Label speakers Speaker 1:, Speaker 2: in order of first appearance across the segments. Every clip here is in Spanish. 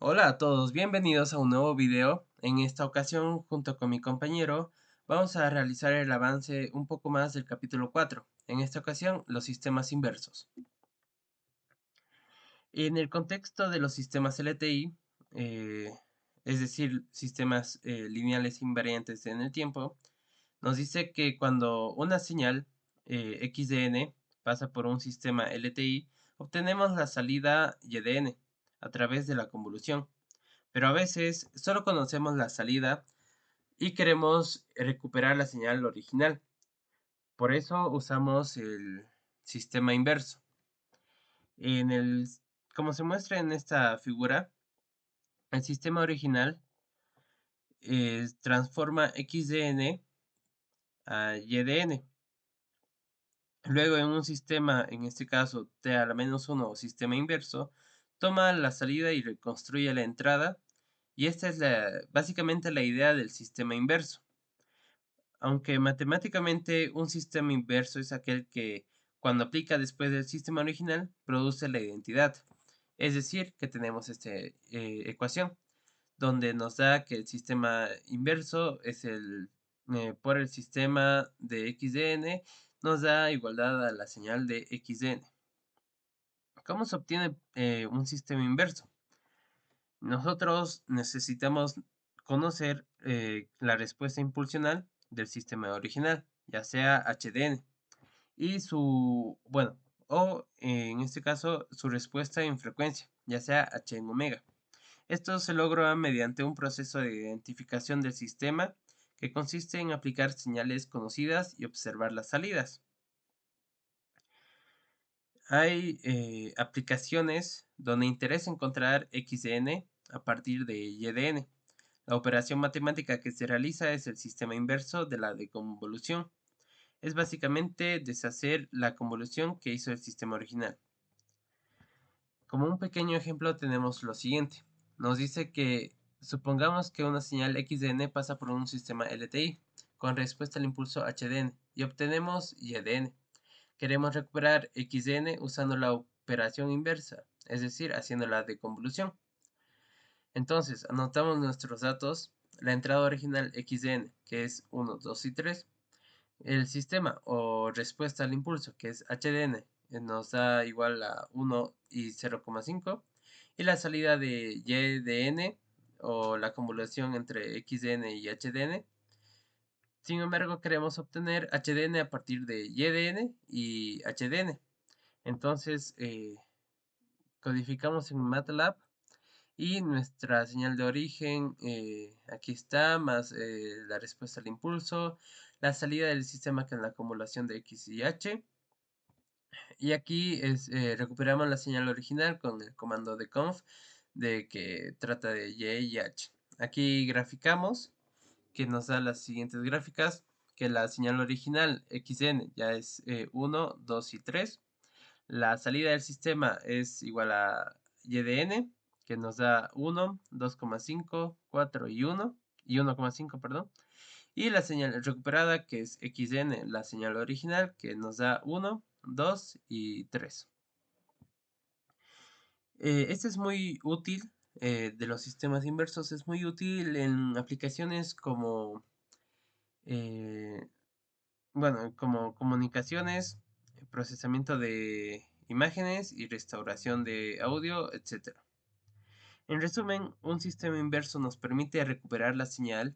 Speaker 1: Hola a todos, bienvenidos a un nuevo video. En esta ocasión, junto con mi compañero, vamos a realizar el avance un poco más del capítulo 4. En esta ocasión, los sistemas inversos. En el contexto de los sistemas LTI, es decir, sistemas lineales invariantes en el tiempo, nos dice que cuando una señal x de n pasa por un sistema LTI, obtenemos la salida y de n a través de la convolución. Pero a veces solo conocemos la salida y queremos recuperar la señal original. Por eso usamos el sistema inverso. En el, como se muestra en esta figura, el sistema original transforma x de n a y de n. Luego en un sistema, en este caso t a la menos 1 o sistema inverso, toma la salida y reconstruye la entrada. Y esta es básicamente la idea del sistema inverso. Aunque matemáticamente un sistema inverso es aquel que, cuando aplica después del sistema original, produce la identidad. Es decir, que tenemos esta ecuación, donde nos da que el sistema inverso es por el sistema de x de n, nos da igualdad a la señal de x de n. ¿Cómo se obtiene un sistema inverso? Nosotros necesitamos conocer la respuesta impulsional del sistema original, ya sea HDN, y bueno, o en este caso su respuesta en frecuencia, ya sea H en omega. Esto se logra mediante un proceso de identificación del sistema que consiste en aplicar señales conocidas y observar las salidas. Hay aplicaciones donde interesa encontrar x de n a partir de y de n. La operación matemática que se realiza es el sistema inverso de la de convolución. Es básicamente deshacer la convolución que hizo el sistema original. Como un pequeño ejemplo tenemos lo siguiente. Nos dice que supongamos que una señal x de n pasa por un sistema LTI con respuesta al impulso h de n y obtenemos y de n. Queremos recuperar x de n usando la operación inversa, es decir, haciendo la deconvolución. Entonces, anotamos nuestros datos, la entrada original x de n, que es 1, 2 y 3, el sistema o respuesta al impulso, que es h de n, nos da igual a 1 y 0,5, y la salida de y de n, o la convolución entre x de n y h de n. Sin embargo, queremos obtener h de n a partir de y de n y h de n. Entonces, codificamos en MATLAB y nuestra señal de origen, aquí está, más la respuesta al impulso, la salida del sistema que es la acumulación de x y h. Y aquí recuperamos la señal original con el comando de conf, de que trata de y h. Aquí graficamos, que nos da las siguientes gráficas, que la señal original xn ya es 1, 2 y 3. La salida del sistema es igual a y de n, que nos da 1, 2,5, 4 y 1, y 1,5, perdón. Y la señal recuperada, que es xn, la señal original, que nos da 1, 2 y 3. Este es muy útil, de los sistemas inversos, es muy útil en aplicaciones como, eh, bueno, como comunicaciones, procesamiento de imágenes y restauración de audio, etc. En resumen, un sistema inverso nos permite recuperar la señal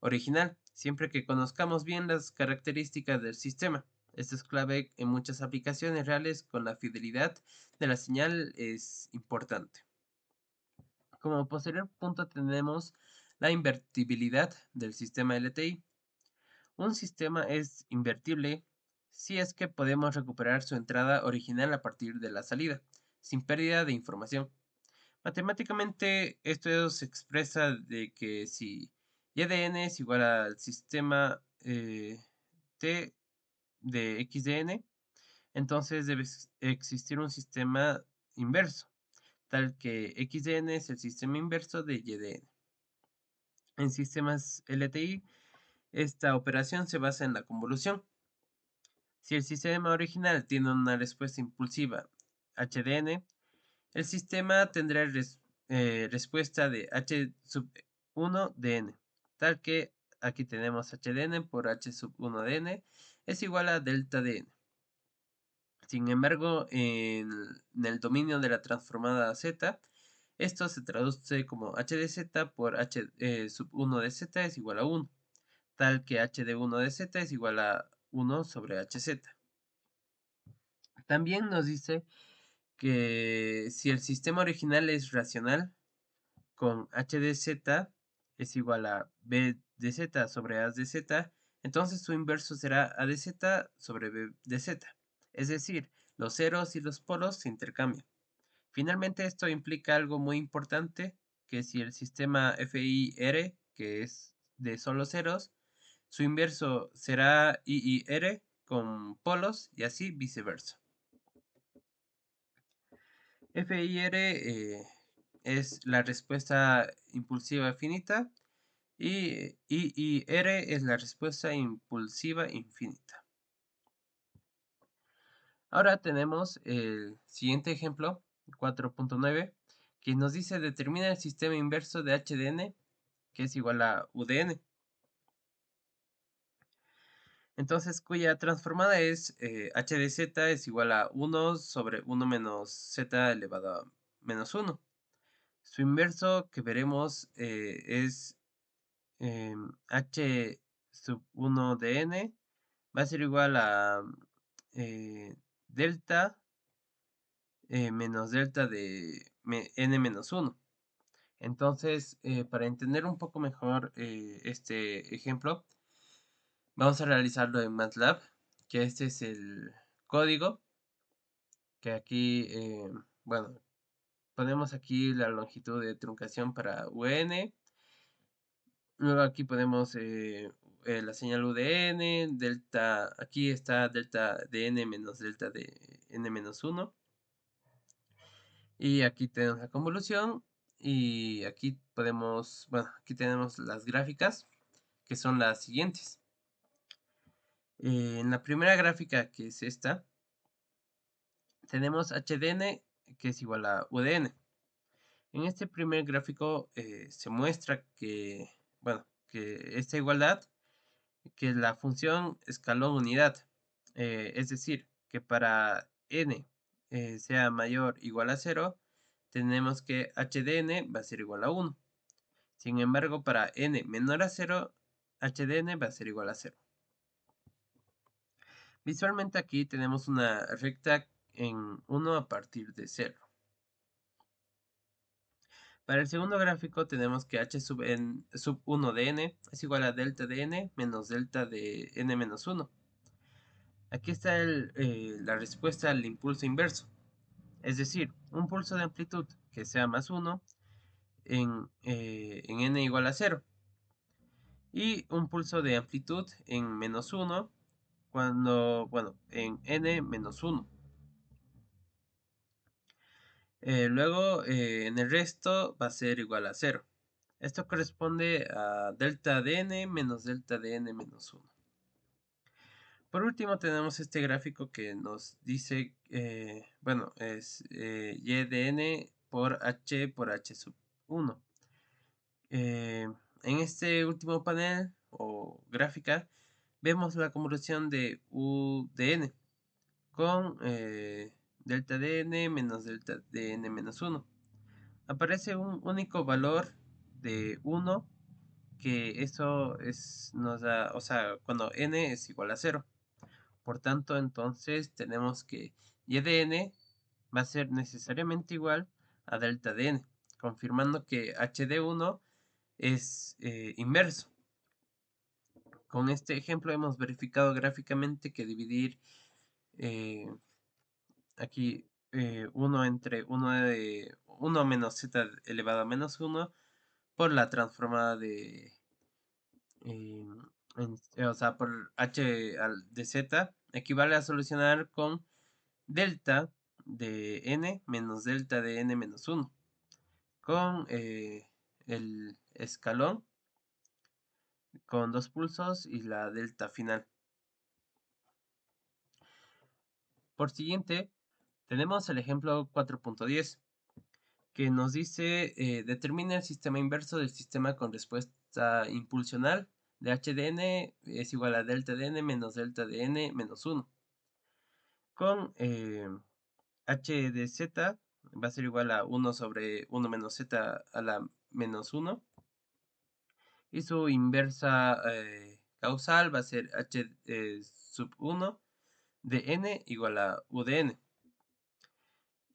Speaker 1: original siempre que conozcamos bien las características del sistema. Esto es clave en muchas aplicaciones reales con la fidelidad de la señal es importante. Como posterior punto tenemos la invertibilidad del sistema LTI. Un sistema es invertible si es que podemos recuperar su entrada original a partir de la salida, sin pérdida de información. Matemáticamente, esto se expresa de que si y de n es igual al sistema t de x de n, entonces debe existir un sistema inverso, tal que x de n es el sistema inverso de y de n. En sistemas LTI, esta operación se basa en la convolución. Si el sistema original tiene una respuesta impulsiva h de n, el sistema tendrá respuesta de h sub 1 de n, tal que aquí tenemos h de n por h sub 1 de n es igual a delta de n. Sin embargo, en el dominio de la transformada z, esto se traduce como h de z por h sub 1 de z es igual a 1, tal que h de 1 de z es igual a 1 sobre hz. También nos dice que si el sistema original es racional, con h de z es igual a b de z sobre a de z, entonces su inverso será a de z sobre b de z. Es decir, los ceros y los polos se intercambian. Finalmente, esto implica algo muy importante, que si el sistema FIR, que es de solo ceros, su inverso será IIR con polos y así viceversa. FIR es la respuesta impulsiva finita y IIR es la respuesta impulsiva infinita. Ahora tenemos el siguiente ejemplo, 4.9, que nos dice determina el sistema inverso de h de n, que es igual a u de n. Entonces, cuya transformada es h de z es igual a 1 sobre 1 menos z elevado a menos 1. Su inverso que veremos es h sub 1 de n va a ser igual a delta menos delta de n menos 1. Entonces, para entender un poco mejor este ejemplo, vamos a realizarlo en MATLAB, que este es el código, que aquí, bueno, ponemos aquí la longitud de truncación para UN, luego aquí ponemos la señal U de n, delta, aquí está delta de n menos delta de n menos 1, y aquí tenemos la convolución, y aquí podemos, bueno, aquí tenemos las gráficas, que son las siguientes. En la primera gráfica, que es esta, tenemos h de n, que es igual a u de n. En este primer gráfico se muestra que, bueno, que esta igualdad, que la función escalón unidad, es decir, que para n sea mayor o igual a 0, tenemos que h de n va a ser igual a 1. Sin embargo, para n menor a 0, h de n va a ser igual a 0. Visualmente aquí tenemos una recta en 1 a partir de 0. Para el segundo gráfico tenemos que h sub 1 de n es igual a delta de n menos delta de n menos 1. Aquí está la respuesta al impulso inverso, es decir, un pulso de amplitud que sea más 1 en n igual a 0 y un pulso de amplitud en menos 1 cuando, bueno, en n menos 1. Luego, en el resto va a ser igual a 0. Esto corresponde a delta de n menos delta de n menos 1. Por último, tenemos este gráfico que nos dice, bueno, es y de n por h sub 1. En este último panel o gráfica, vemos la convolución de u de n con delta de n menos delta de n menos 1. Aparece un único valor de 1, que eso nos da, o sea, cuando n es igual a 0. Por tanto, entonces tenemos que y de n va a ser necesariamente igual a delta de n, confirmando que h de 1 es inverso. Con este ejemplo hemos verificado gráficamente que dividir eh, aquí 1 entre 1 menos z elevado a menos 1 por la transformada de, eh, o sea, por h de z equivale a solucionar con delta de n menos delta de n menos 1 con el escalón con dos pulsos y la delta final. Por siguiente, tenemos el ejemplo 4.10, que nos dice determina el sistema inverso del sistema con respuesta impulsional de h de n es igual a delta de n menos delta de n menos 1. Con h de z va a ser igual a 1 sobre 1 menos z a la menos 1. Y su inversa causal va a ser h sub 1 de n igual a u de n.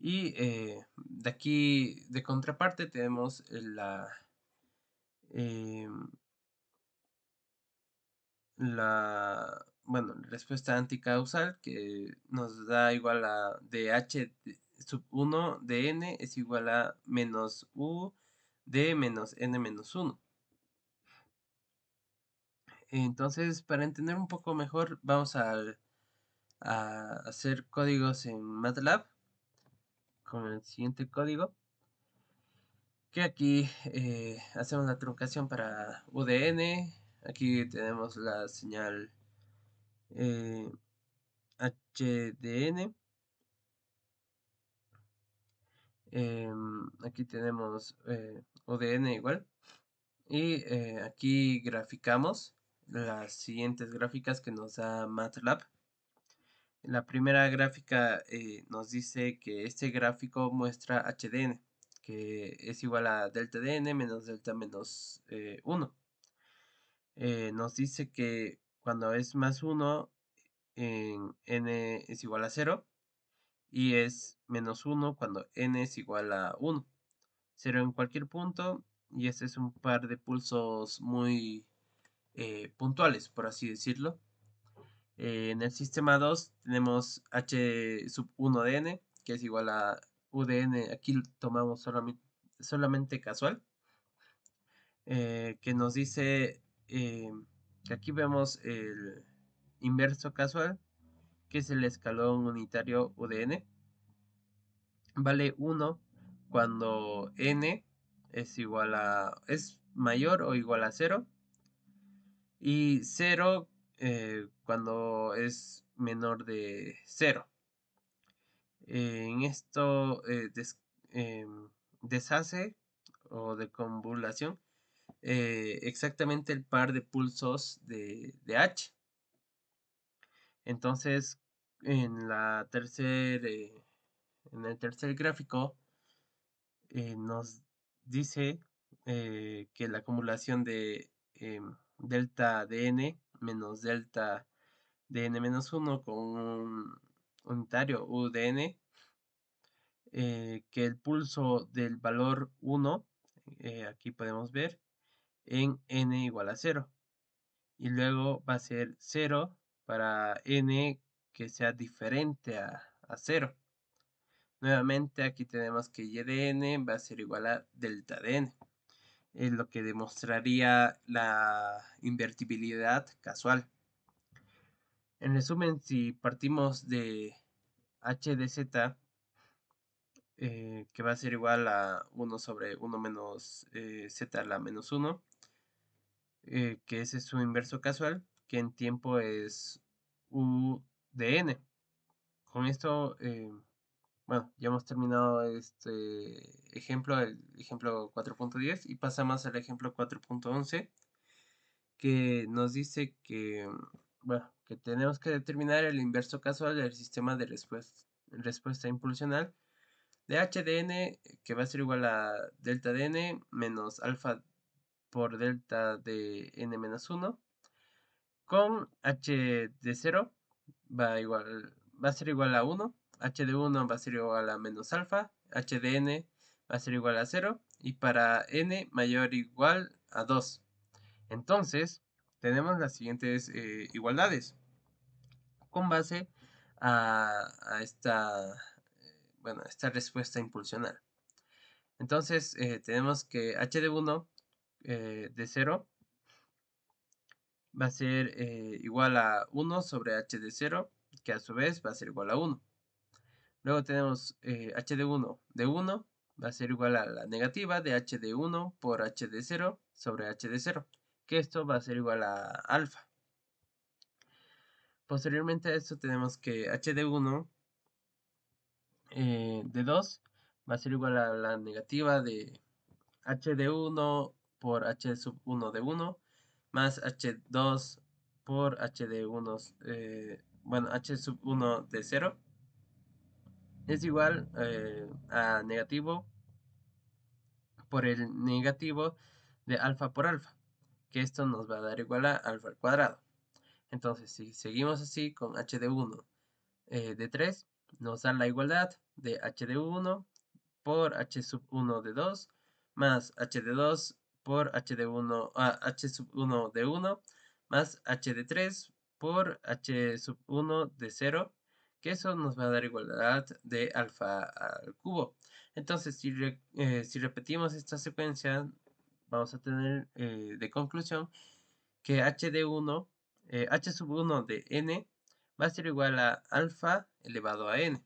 Speaker 1: Y de aquí, de contraparte, tenemos eh, bueno, respuesta anticausal que nos da igual a sub 1 de n es igual a menos u de menos n menos 1. Entonces, para entender un poco mejor, vamos a hacer códigos en MATLAB con el siguiente código. Que aquí hacemos la truncación para UDN. Aquí tenemos la señal eh, HDN. Aquí tenemos UDN igual. Y aquí graficamos las siguientes gráficas que nos da MATLAB. La primera gráfica nos dice que este gráfico muestra HDN, que es igual a delta de n menos delta menos 1. Nos dice que cuando es más 1, en n es igual a 0 y es menos 1 cuando n es igual a 1. 0 en cualquier punto y este es un par de pulsos muy puntuales, por así decirlo. En el sistema 2 tenemos h sub 1 de n, que es igual a u de n, aquí tomamos solamente casual, que nos dice que aquí vemos el inverso casual, que es el escalón unitario u de n, vale 1 cuando n es mayor o igual a 0 y 0 cuando es menor de 0. En esto deshace o de convolución exactamente el par de pulsos de H. Entonces, en en el tercer gráfico nos dice que la acumulación de delta de n menos delta de n menos 1 con un unitario u de n, que el pulso del valor 1, aquí podemos ver, en n igual a 0. Y luego va a ser 0 para n que sea diferente a 0. Nuevamente aquí tenemos que y de n va a ser igual a delta de n. Es lo que demostraría la invertibilidad casual. En resumen, si partimos de h de z, que va a ser igual a 1 sobre 1 menos z a la menos 1, que ese es su inverso casual, que en tiempo es u de n. Con esto, bueno, ya hemos terminado este ejemplo, el ejemplo 4.10, y pasamos al ejemplo 4.11, que nos dice que, bueno, que tenemos que determinar el inverso casual del sistema de respuesta impulsional de h de n, que va a ser igual a delta de n menos alfa por delta de n menos 1, con h de 0 va a ser igual a 1, h de 1 va a ser igual a menos alfa, h de n va a ser igual a 0 y para n mayor o igual a 2. Entonces, tenemos las siguientes igualdades con base a bueno, esta respuesta impulsional. Entonces, tenemos que h de 1 de 0 va a ser igual a 1 sobre h de 0, que a su vez va a ser igual a 1. Luego tenemos h de 1 va a ser igual a la negativa de h de 1 por h de 0 sobre h de 0, que esto va a ser igual a alfa. Posteriormente a esto tenemos que h de 1 de 2 va a ser igual a la negativa de h de 1 por h sub 1 de 1 más h2 por h de 1, bueno, h sub 1 de 0 es igual a negativo por el negativo de alfa por alfa, que esto nos va a dar igual a alfa al cuadrado. Entonces, si seguimos así con h de 1 de 3, nos da la igualdad de h de 1 por h sub 1 de 2 más h de 2 por h de 1, h sub 1 de 1 más h de 3 por h sub 1 de 0, que eso nos va a dar igualdad de alfa al cubo. Entonces, si repetimos esta secuencia, vamos a tener de conclusión que h de 1, h sub 1 de n va a ser igual a alfa elevado a n.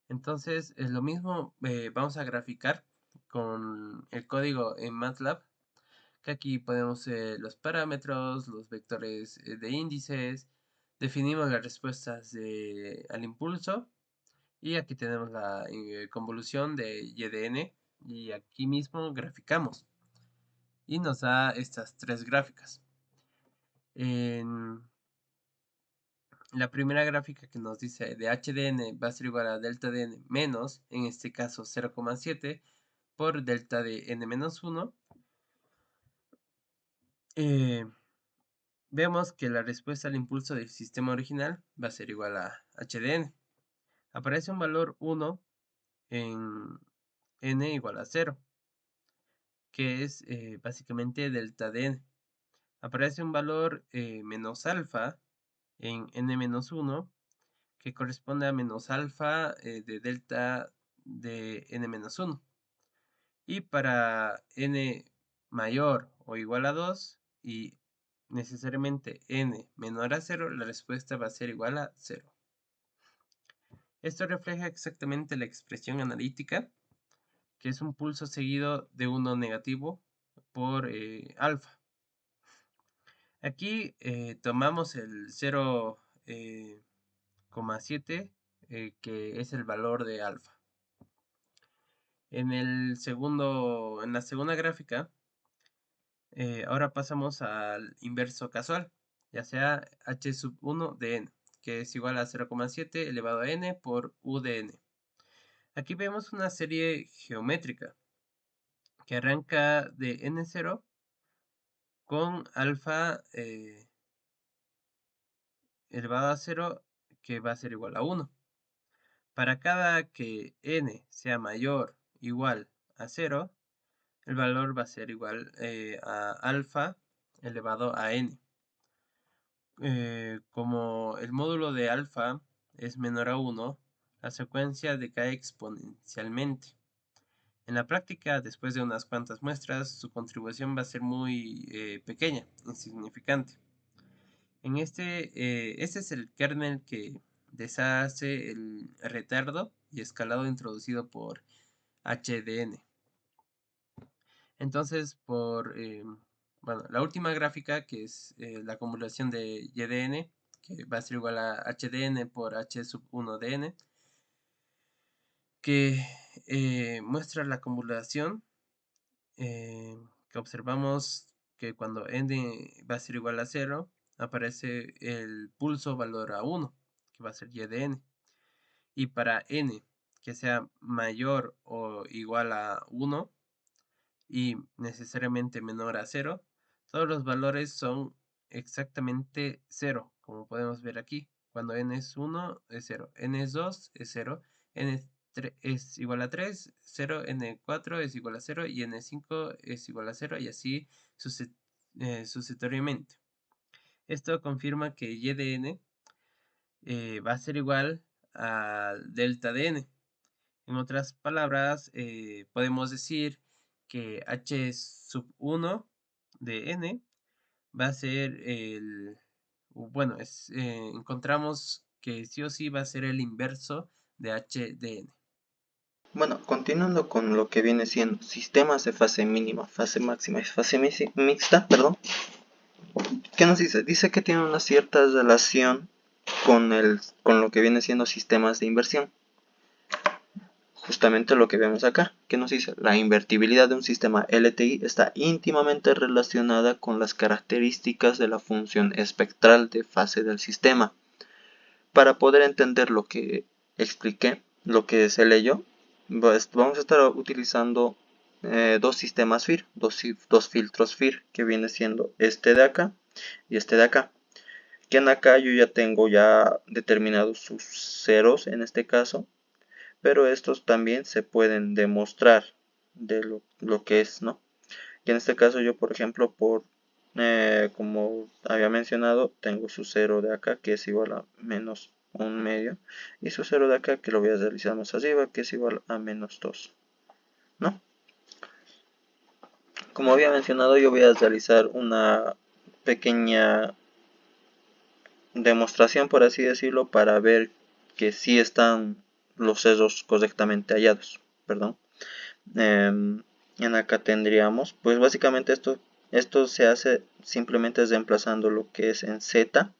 Speaker 1: Entonces, es lo mismo, vamos a graficar con el código en MATLAB, que aquí ponemos los parámetros, los vectores de índices, definimos las respuestas al impulso, y aquí tenemos la convolución de y de n, y aquí mismo graficamos, y nos da estas tres gráficas. En la primera gráfica que nos dice de h de n va a ser igual a delta de n menos, en este caso 0,7, por delta de n menos 1, vemos que la respuesta al impulso del sistema original va a ser igual a h de n. Aparece un valor 1 en n igual a 0, que es básicamente delta de n. Aparece un valor menos alfa en n menos 1, que corresponde a menos alfa de delta de n menos 1. Y para n mayor o igual a 2 y necesariamente n menor a 0, la respuesta va a ser igual a 0. Esto refleja exactamente la expresión analítica, que es un pulso seguido de 1 negativo por alfa. Aquí tomamos el 0,7, que es el valor de alfa. En la segunda gráfica, ahora pasamos al inverso casual, ya sea h sub 1 de n, que es igual a 0,7 elevado a n por u de n. Aquí vemos una serie geométrica que arranca de n0 con alfa elevado a 0, que va a ser igual a 1. Para cada que n sea mayor o igual a 0, el valor va a ser igual a alfa elevado a n. Como el módulo de alfa es menor a 1, la secuencia decae exponencialmente. En la práctica, después de unas cuantas muestras, su contribución va a ser muy pequeña, insignificante. Este es el kernel que deshace el retardo y escalado introducido por HDN. Entonces, bueno, la última gráfica, que es la acumulación de YDN, que va a ser igual a HDN por H sub 1 de n, que muestra la acumulación, que observamos que cuando n va a ser igual a 0, aparece el pulso valor a 1, que va a ser y de n. Y para n que sea mayor o igual a 1 y necesariamente menor a 0, todos los valores son exactamente 0, como podemos ver aquí. Cuando n es 1 es 0, n es 2 es 0, n es igual a 3, 0, n4 es igual a 0 y n5 es igual a 0 y así sucesivamente. Esto confirma que y de n va a ser igual a delta de n. En otras palabras, podemos decir que h sub 1 de n va a ser bueno, encontramos que sí o sí va a ser el inverso de h de n.
Speaker 2: Bueno, continuando con lo que viene siendo sistemas de fase mínima, fase máxima y fase mixta, perdón. ¿Qué nos dice? Dice que tiene una cierta relación con lo que viene siendo sistemas de inversión. justamente lo que vemos acá, que nos dice la invertibilidad de un sistema LTI está íntimamente relacionada con las características de la función espectral de fase del sistema. Para poder entender lo que expliqué, lo que se leyó, pues vamos a estar utilizando dos sistemas FIR, dos filtros FIR, que viene siendo este de acá y este de acá. Que en acá yo ya tengo ya determinados sus ceros en este caso, pero estos también se pueden demostrar de lo que es, ¿no? Y en este caso yo, por ejemplo, como había mencionado, tengo su cero de acá que es igual a menos un medio y su cero de acá que lo voy a realizar más arriba que es igual a menos 2, ¿no? Como había mencionado, yo voy a realizar una pequeña demostración, por así decirlo, para ver que sí están los ceros correctamente hallados. Perdón. En acá tendríamos, pues básicamente esto se hace simplemente reemplazando lo que es en z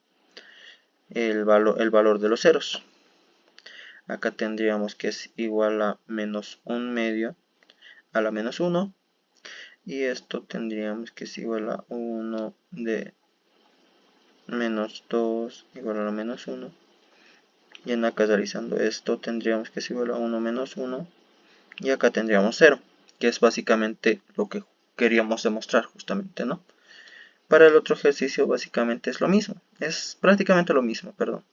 Speaker 2: el valor de los ceros. Acá tendríamos que es igual a menos un medio a la menos 1 y esto tendríamos que es igual a 1 de menos 2 igual a la menos 1 y en acá realizando esto tendríamos que es igual a 1 menos 1 y acá tendríamos 0, que es básicamente lo que queríamos demostrar justamente, ¿no? Para el otro ejercicio básicamente es lo mismo, es prácticamente lo mismo, perdón.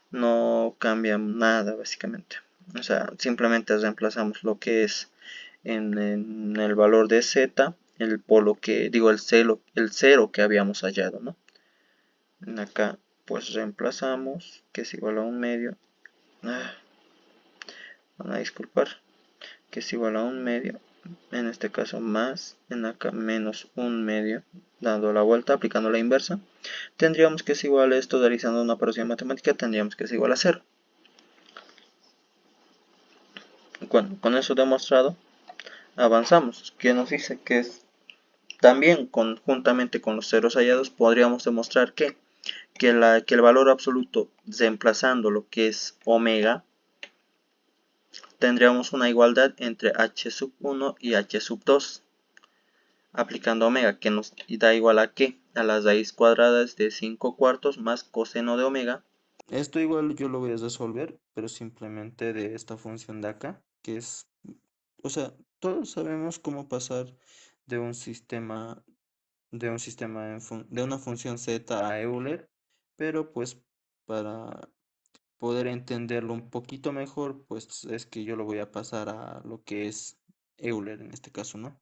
Speaker 2: No cambia nada básicamente. O sea, simplemente reemplazamos lo que es en el valor de z, el polo que, digo, el cero que habíamos hallado, ¿no? Acá pues reemplazamos, que es igual a un medio. Van a disculpar, que es igual a un medio, en este caso más, en acá menos un medio, dando la vuelta, aplicando la inversa, tendríamos que es igual a esto, realizando una operación matemática, tendríamos que es igual a 0. Bueno, con eso demostrado, avanzamos, que nos dice que es también conjuntamente con los ceros hallados podríamos demostrar que el valor absoluto reemplazando lo que es omega tendríamos una igualdad entre h sub 1 y h sub 2 aplicando omega, que nos da igual a ¿qué? A la raíz cuadrada de 5 cuartos más coseno de omega. Esto igual yo lo voy a resolver, pero simplemente de esta función de acá, que es, o sea, todos sabemos cómo pasar de un sistema, de una función z a Euler, pero pues para poder entenderlo un poquito mejor, pues es que yo lo voy a pasar a lo que es Euler en este caso, ¿no?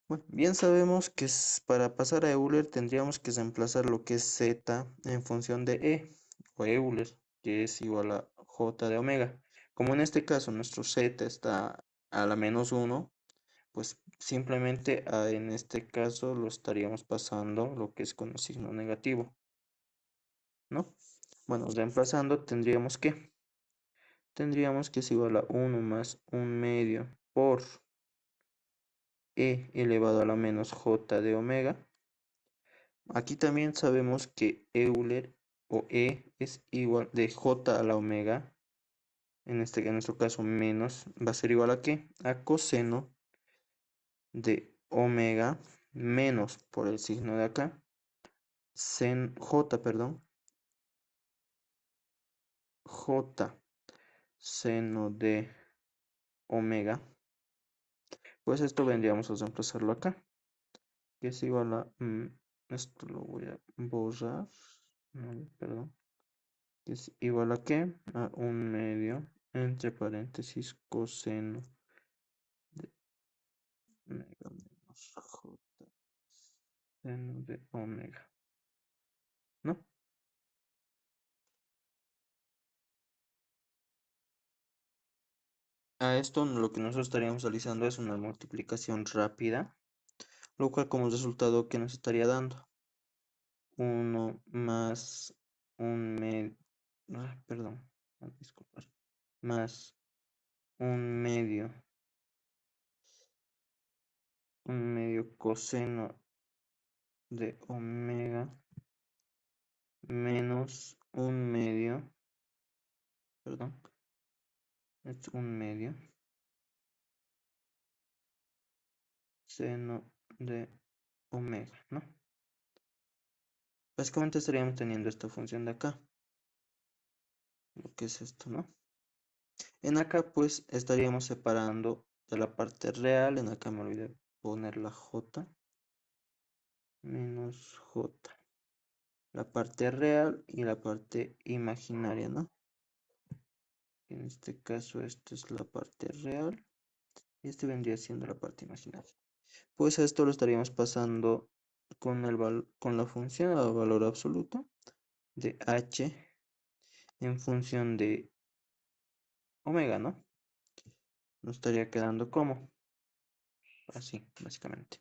Speaker 2: Bueno, bien sabemos que para pasar a Euler tendríamos que reemplazar lo que es z en función de o Euler, que es igual a j de omega. Como en este caso nuestro z está a la menos 1, pues simplemente en este caso lo estaríamos pasando lo que es con el signo negativo, ¿no? Bueno, reemplazando tendríamos que es igual a 1 más un medio por elevado a la menos j de omega. Aquí también sabemos que Euler o es igual de j a la omega, en nuestro caso menos, va a ser igual a ¿qué? A coseno de omega menos por el signo de acá, j, perdón, j seno de omega, pues esto vendríamos a reemplazarlo acá, que es igual a, esto lo voy a borrar, no, perdón, que es igual a ¿qué? A un medio entre paréntesis coseno de omega menos j seno de omega, ¿no? A esto lo que nosotros estaríamos realizando es una multiplicación rápida, lo cual como resultado que nos estaría dando 1 más un medio, perdón, disculpar, más un medio coseno de omega menos un medio, perdón, es un medio seno de omega, ¿no? Básicamente estaríamos teniendo esta función de acá, lo que es esto, ¿no? En acá pues estaríamos separando de la parte real, en acá me olvidé poner la j, menos j, la parte real y la parte imaginaria, ¿no? En este caso esta es la parte real y este vendría siendo la parte imaginaria. Pues a esto lo estaríamos pasando con la función al valor absoluto de h en función de omega, ¿no? Nos estaría quedando como así, básicamente.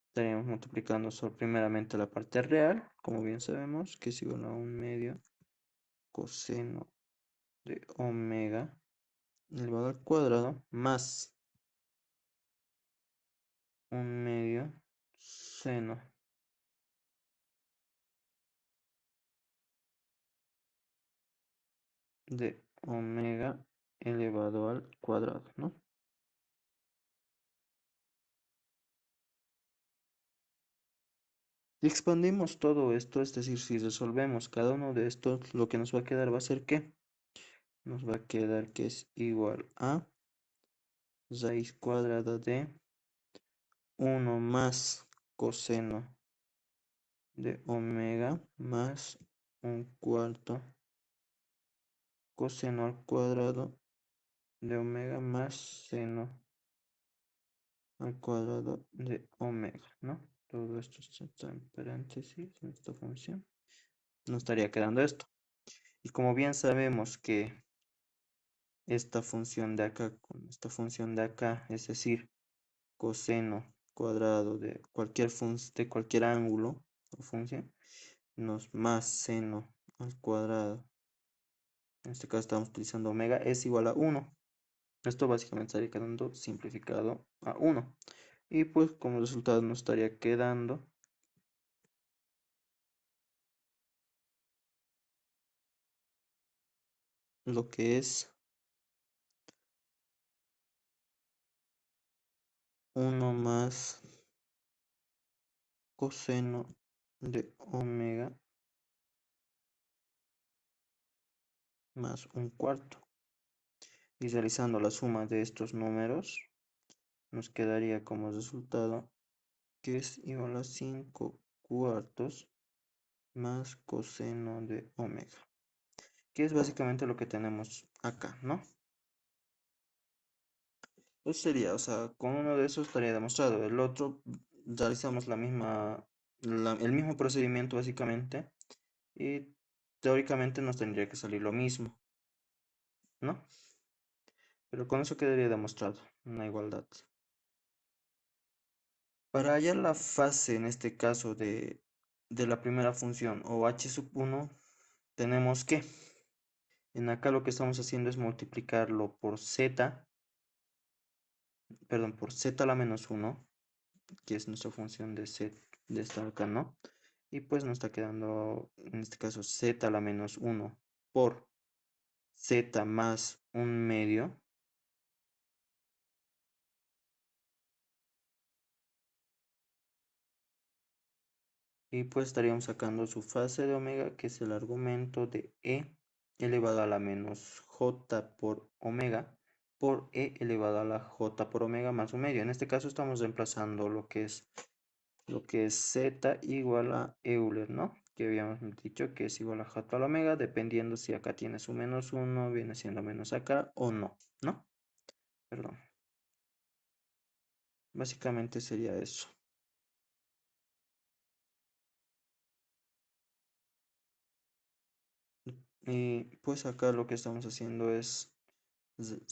Speaker 2: Estaríamos multiplicando sobre primeramente la parte real, como bien sabemos, que es igual a un medio coseno de omega elevado al cuadrado más un medio seno de omega elevado al cuadrado, ¿no? Si expandimos todo esto, es decir, si resolvemos cada uno de estos, lo que nos va a quedar va a ser ¿qué? Nos va a quedar que es igual a raíz cuadrada de uno más coseno de omega más un cuarto coseno al cuadrado de omega más seno al cuadrado de omega, ¿no? Todo esto está en paréntesis en esta función. Nos estaría quedando esto. Y como bien sabemos que esta función de acá con esta función de acá, es decir, coseno cuadrado de cualquier ángulo o función, nos más seno al cuadrado, en este caso estamos utilizando omega, es igual a 1. Esto básicamente estaría quedando simplificado a 1. Y pues como resultado nos estaría quedando lo que es 1 más coseno de omega más un cuarto. Y realizando la suma de estos números, nos quedaría como resultado que es igual a 5 cuartos más coseno de omega, que es básicamente lo que tenemos acá, ¿no? Eso sería, o sea, con uno de esos estaría demostrado. El otro, realizamos el mismo procedimiento básicamente y teóricamente nos tendría que salir lo mismo, ¿no? Pero con eso quedaría demostrado una igualdad. Para hallar la fase, en este caso, de la primera función o h sub 1, tenemos que, en acá lo que estamos haciendo es multiplicarlo por z, perdón, por z a la menos 1, que es nuestra función de z de esta acá, ¿no? Y pues nos está quedando, en este caso, z a la menos 1 por z más un medio. Y pues estaríamos sacando su fase de omega, que es el argumento de e elevado a la menos j por omega, por e elevado a la j por omega más un medio. En este caso estamos reemplazando lo que es z igual a Euler, ¿no? Que habíamos dicho que es igual a j a la omega, dependiendo si acá tiene su menos 1, viene siendo menos acá o no, ¿no? Perdón. Básicamente sería eso. Y pues acá lo que estamos haciendo es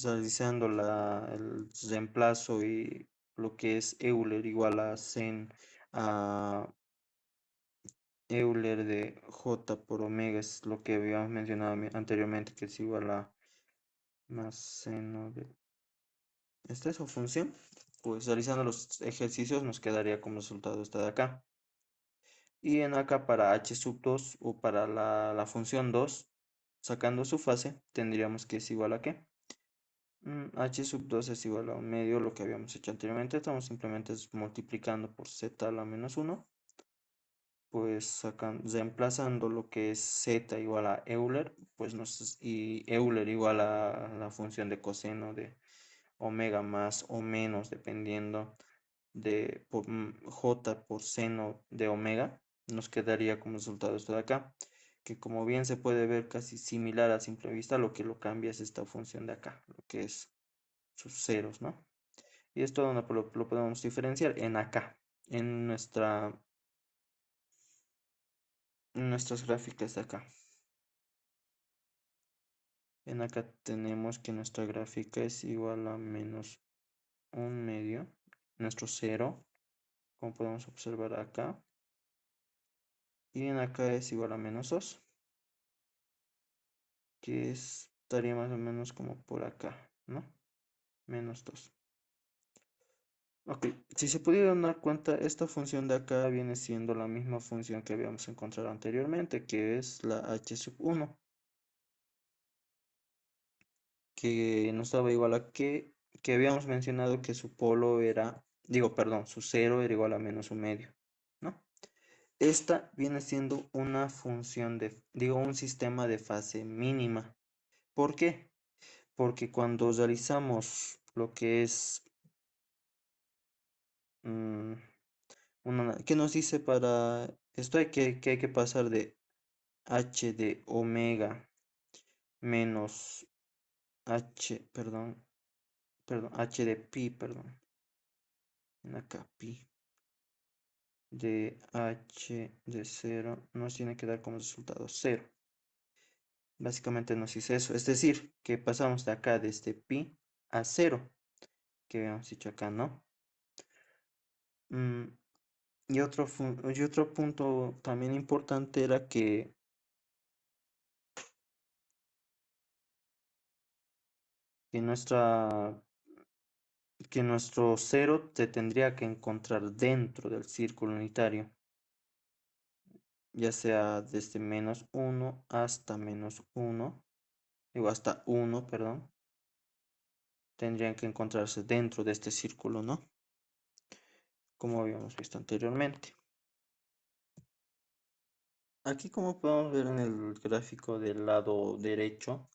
Speaker 2: realizando el reemplazo y lo que es Euler igual a a Euler de J por omega es lo que habíamos mencionado anteriormente, que es igual a más seno de esta es su función. Pues realizando los ejercicios nos quedaría como resultado esta de acá. Y en acá para h sub 2 o para la función 2, sacando su fase, tendríamos que es igual a ¿qué? H sub 2 es igual a un medio, lo que habíamos hecho anteriormente. Estamos simplemente multiplicando por z a la menos uno, pues reemplazando lo que es z igual a Euler, pues y Euler igual a la función de coseno de omega más o menos, dependiendo de j por seno de omega, nos quedaría como resultado esto de acá, que como bien se puede ver casi similar a simple vista, lo que lo cambia es esta función de acá, lo que es sus ceros, ¿no? Y esto lo podemos diferenciar en acá, en nuestras gráficas de acá. En acá tenemos que nuestra gráfica es igual a menos un medio, nuestro cero, como podemos observar acá, y en acá es igual a menos 2, que estaría más o menos como por acá, ¿no? Menos 2. Ok, si se pudieran dar cuenta, esta función de acá viene siendo la misma función que habíamos encontrado anteriormente, que es la h sub 1, que nos daba igual a que habíamos mencionado que su polo era, digo, perdón, su cero era igual a menos un medio, ¿no? Esta viene siendo una función digo, un sistema de fase mínima. ¿Por qué? Porque cuando realizamos lo que es, mm, ¿qué nos dice para esto? Que hay que pasar de h de omega menos h de pi, perdón, en acá pi de h de cero nos tiene que dar como resultado cero. Básicamente nos dice eso, es decir, que pasamos de acá desde pi a cero, que habíamos dicho acá, ¿no? Mm, y otro punto también importante era que nuestro cero se tendría que encontrar dentro del círculo unitario, ya sea desde menos uno hasta menos uno, digo hasta uno, perdón, tendrían que encontrarse dentro de este círculo, ¿no? Como habíamos visto anteriormente. Aquí como podemos ver en el gráfico del lado derecho,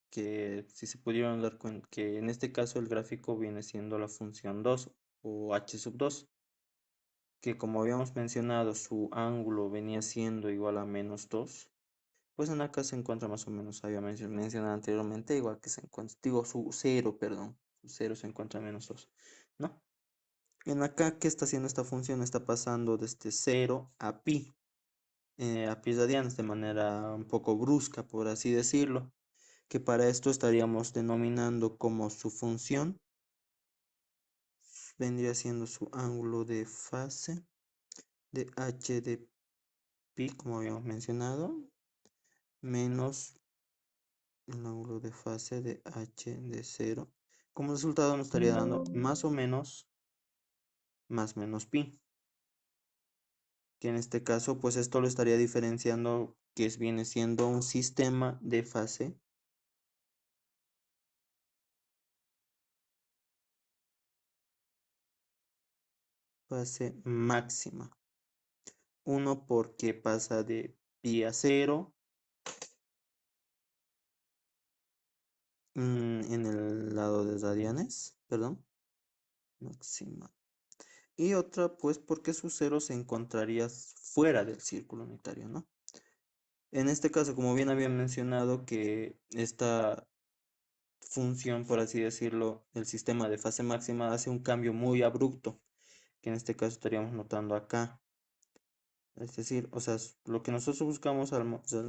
Speaker 2: que si se pudieron dar cuenta que en este caso el gráfico viene siendo la función 2 o h sub 2, que como habíamos mencionado su ángulo venía siendo igual a menos 2, pues en acá se encuentra más o menos, había mencionado anteriormente, igual que se encuentra, digo su cero, perdón, su cero se encuentra a menos 2, ¿no? En acá, ¿qué está haciendo esta función? Está pasando desde 0 a pi radianes de manera un poco brusca, por así decirlo, que para esto estaríamos denominando como su función, vendría siendo su ángulo de fase de h de pi, como habíamos mencionado, menos el ángulo de fase de h de 0. Como resultado nos estaría dando más o menos más menos pi, que en este caso pues esto lo estaría diferenciando viene siendo un sistema de fase máxima. Uno porque pasa de pi a 0 en el lado de radianes, perdón, máxima. Y otra pues porque su cero se encontraría fuera del círculo unitario, ¿no? En este caso, como bien había mencionado, que esta función, por así decirlo, el sistema de fase máxima hace un cambio muy abrupto, que en este caso estaríamos notando acá. Es decir, o sea, lo que nosotros buscamos al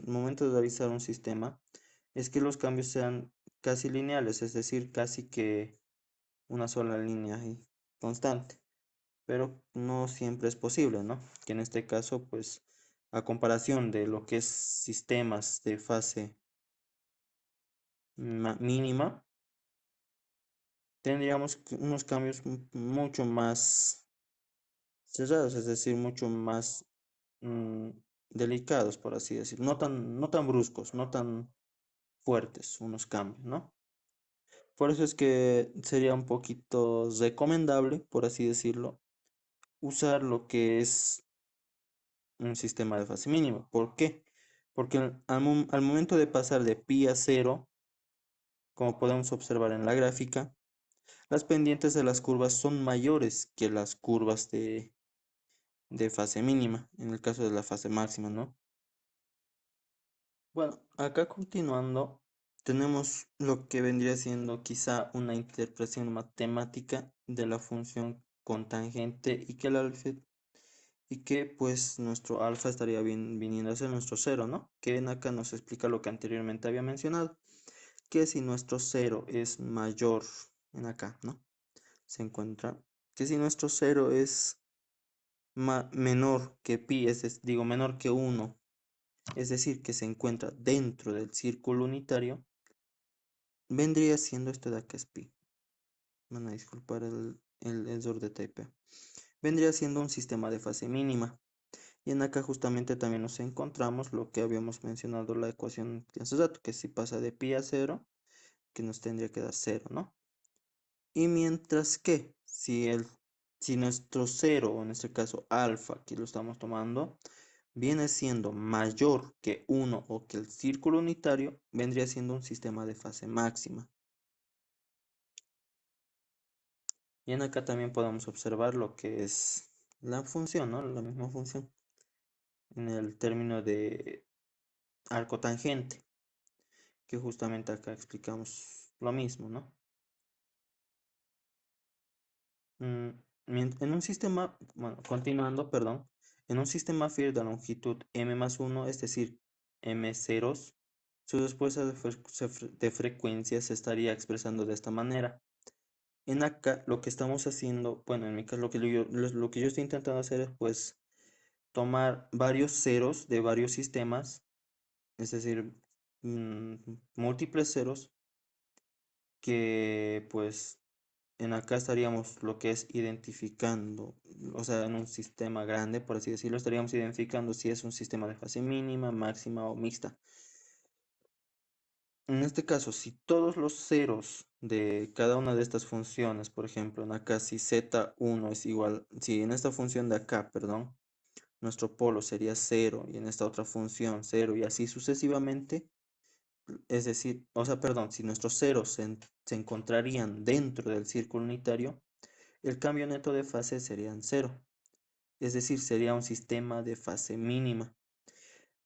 Speaker 2: momento de realizar un sistema es que los cambios sean casi lineales, es decir, casi que una sola línea y constante, pero no siempre es posible, ¿no? Que en este caso, pues, a comparación de lo que es sistemas de fase mínima, tendríamos unos cambios mucho más cerrados, es decir, mucho más mm, delicados, por así decirlo, no tan bruscos, no tan fuertes unos cambios, ¿no?
Speaker 3: Por eso es que sería un poquito recomendable, por así decirlo, usar lo que es un sistema de fase mínima. ¿Por qué? Porque al momento de pasar de pi a cero, como podemos observar en la gráfica, las pendientes de las curvas son mayores que las curvas de fase mínima, en el caso de la fase máxima, ¿no? Bueno, acá continuando, tenemos lo que vendría siendo quizá una interpretación matemática de la función cotangente y que el alfa y que pues nuestro alfa estaría viniendo a ser nuestro cero, ¿no? Que en acá nos explica lo que anteriormente había mencionado, que si nuestro cero es mayor, en acá, ¿no? Se encuentra que si nuestro cero es menor que pi, digo menor que uno, es decir, que se encuentra dentro del círculo unitario, vendría siendo este de acá es pi. Van a disculpar el error de type. Vendría siendo un sistema de fase mínima. Y en acá justamente también nos encontramos lo que habíamos mencionado la ecuación de hace rato, que si pasa de pi a cero, que nos tendría que dar cero, ¿no? Y mientras que si nuestro cero, o en este caso alfa, aquí lo estamos tomando, viene siendo mayor que 1 o que el círculo unitario, vendría siendo un sistema de fase máxima. Y en acá también podemos observar lo que es la función, ¿no? La misma función en el término de arco tangente, que justamente acá explicamos lo mismo, ¿no? Mm, En un sistema, bueno, continuando, perdón, en un sistema FIR de longitud m más 1, es decir, m ceros, su respuesta de frecuencia se estaría expresando de esta manera. En acá lo que estamos haciendo, bueno, en mi caso lo que yo estoy intentando hacer es pues tomar varios ceros de varios sistemas, es decir, múltiples ceros que pues en acá estaríamos lo que es identificando, o sea, en un sistema grande, por así decirlo, estaríamos identificando si es un sistema de fase mínima, máxima o mixta. En este caso, si todos los ceros de cada una de estas funciones, por ejemplo, en acá si z1 es igual, si en esta función de acá, perdón, nuestro polo sería 0 y en esta otra función 0 y así sucesivamente, es decir, o sea, perdón, si nuestros ceros se encontrarían dentro del círculo unitario, el cambio neto de fase sería en 0, es decir, sería un sistema de fase mínima.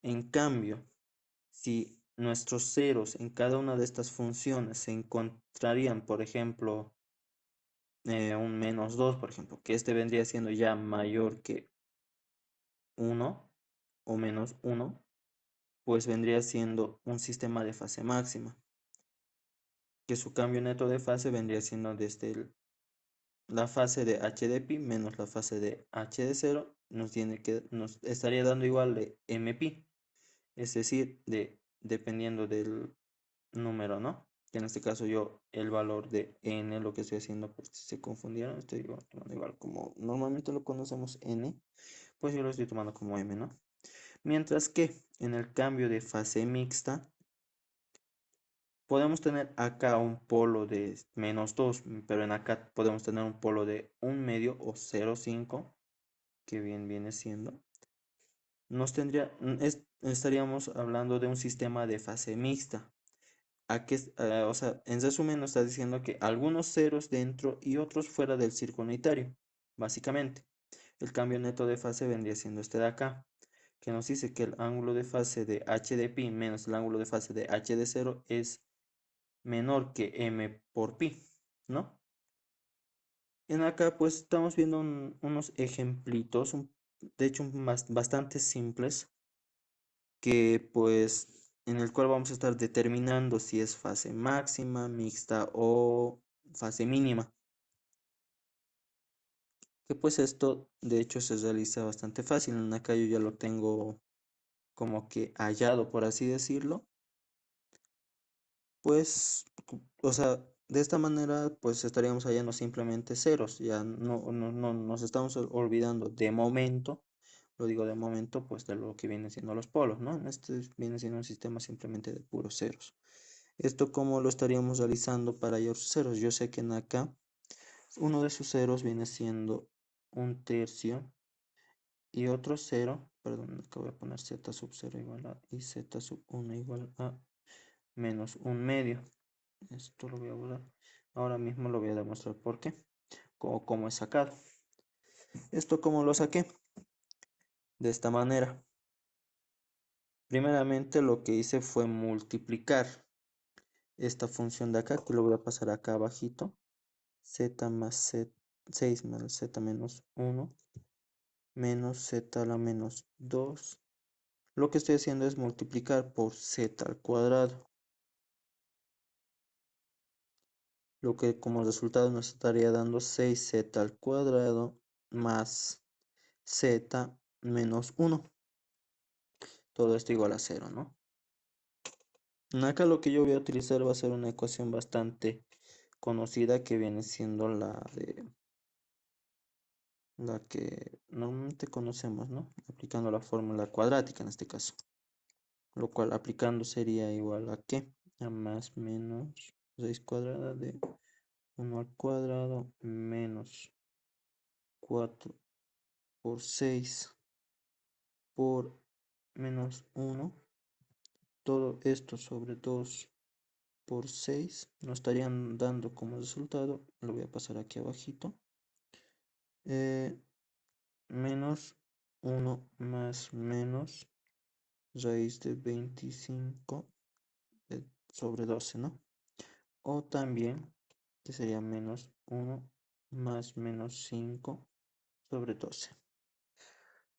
Speaker 3: En cambio, si nuestros ceros en cada una de estas funciones se encontrarían, por ejemplo, un menos 2, por ejemplo, que este vendría siendo ya mayor que 1 o menos 1, pues vendría siendo un sistema de fase máxima, que su cambio neto de fase vendría siendo desde la fase de h de pi menos la fase de h de 0, nos estaría dando igual de mpi, es decir, dependiendo del número, ¿no? Que en este caso yo el valor de n, lo que estoy haciendo, pues si se confundieron, estoy tomando igual como normalmente lo conocemos n, pues yo lo estoy tomando como m, ¿no? Mientras que en el cambio de fase mixta, podemos tener acá un polo de -2, pero en acá podemos tener un polo de 1 medio o 0,5, que bien viene siendo. Estaríamos hablando de un sistema de fase mixta. O sea, en resumen nos está diciendo que algunos ceros dentro y otros fuera del círculo unitario, básicamente. El cambio neto de fase vendría siendo este de acá, que nos dice que el ángulo de fase de h de pi menos el ángulo de fase de h de 0 es menor que m por pi, ¿no? En acá pues estamos viendo unos ejemplitos, de hecho bastante simples, que pues en el cual vamos a estar determinando si es fase máxima, mixta o fase mínima. Que pues esto de hecho se realiza bastante fácil. En acá yo ya lo tengo como que hallado, por así decirlo. Pues, o sea, de esta manera pues estaríamos hallando simplemente ceros. Ya no nos estamos olvidando de momento, lo digo de momento, pues de lo que vienen siendo los polos, ¿no? Este viene siendo un sistema simplemente de puros ceros. Esto como lo estaríamos realizando para hallar sus ceros. Yo sé que en acá uno de sus ceros viene siendo un tercio y otro cero, perdón, acá voy a poner z sub 0 igual a y z sub 1 igual a menos un medio. Esto lo voy a borrar. Ahora mismo lo voy a demostrar por qué, cómo he sacado. Esto como lo saqué, de esta manera. Primeramente lo que hice fue multiplicar esta función de acá, que lo voy a pasar acá abajito, z más z, 6 más z menos 1, menos z a la menos 2. Lo que estoy haciendo es multiplicar por z al cuadrado, lo que como resultado nos estaría dando 6z al cuadrado más z menos 1. Todo esto igual a 0, ¿no? Acá lo que yo voy a utilizar va a ser una ecuación bastante conocida que viene siendo la que normalmente conocemos, ¿no? Aplicando la fórmula cuadrática en este caso. Lo cual aplicando sería igual a ¿qué? A más menos raíz cuadrada de 1 al cuadrado menos 4 por 6 por menos 1. Todo esto sobre 2 por 6 nos estarían dando como resultado, lo voy a pasar aquí abajito, eh, menos 1 más menos raíz de 25 sobre 12, ¿no? O también, que sería menos 1 más menos 5 sobre 12.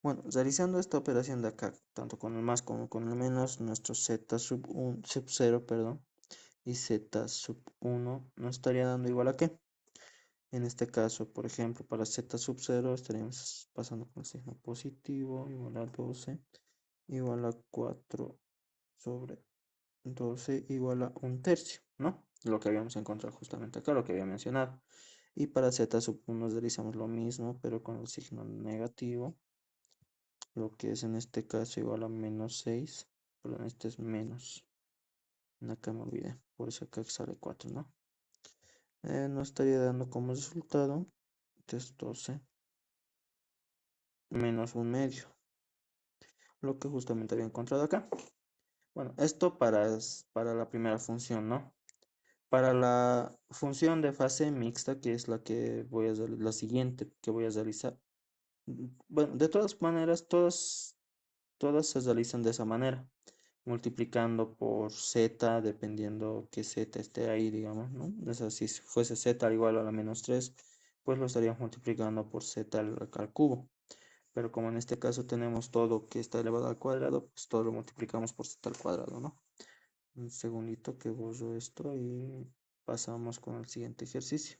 Speaker 3: Bueno, realizando esta operación de acá, tanto con el más como con el menos, nuestro z sub 1, sub 0, perdón, y z sub 1 nos estaría dando igual a qué. En este caso, por ejemplo, para z sub 0 estaríamos pasando con el signo positivo, igual a 12, igual a 4 sobre 12, igual a un tercio, ¿no? Lo que habíamos encontrado justamente acá, lo que había mencionado. Y para z sub 1 realizamos lo mismo, pero con el signo negativo, lo que es en este caso igual a menos 6, perdón, este es menos, acá me olvidé, por eso acá sale 4, ¿no? Nos estaría dando como resultado, es 12 menos un medio, lo que justamente había encontrado acá. Bueno, esto para la primera función, ¿no? Para la función de fase mixta, que es la que voy a la siguiente que voy a realizar. Bueno, de todas maneras, todas se realizan de esa manera, multiplicando por z, dependiendo que z esté ahí, digamos, ¿no? O sea, si fuese z igual a la menos 3, pues lo estaríamos multiplicando por z al cubo. Pero como en este caso tenemos todo que está elevado al cuadrado, pues todo lo multiplicamos por z al cuadrado, ¿no? Un segundito que borro esto y pasamos con el siguiente ejercicio.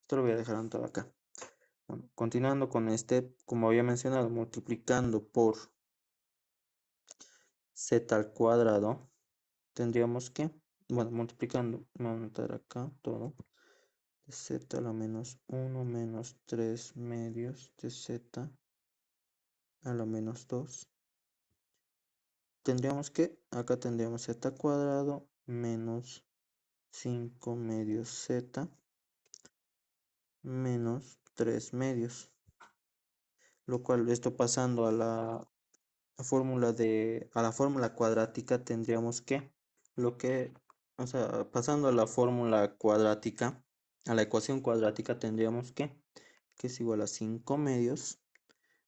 Speaker 3: Esto lo voy a dejar anotado acá. Bueno, continuando con este, como había mencionado, multiplicando por z al cuadrado, tendríamos que, bueno, multiplicando, vamos a anotar acá todo, de z a la menos 1 menos 3 medios de z a la menos 2. Tendríamos que, acá tendríamos z cuadrado menos 5 medios z menos 3 medios, lo cual esto pasando a la fórmula cuadrática tendríamos que, o sea, pasando a la fórmula cuadrática, a la ecuación cuadrática tendríamos que es igual a 5 medios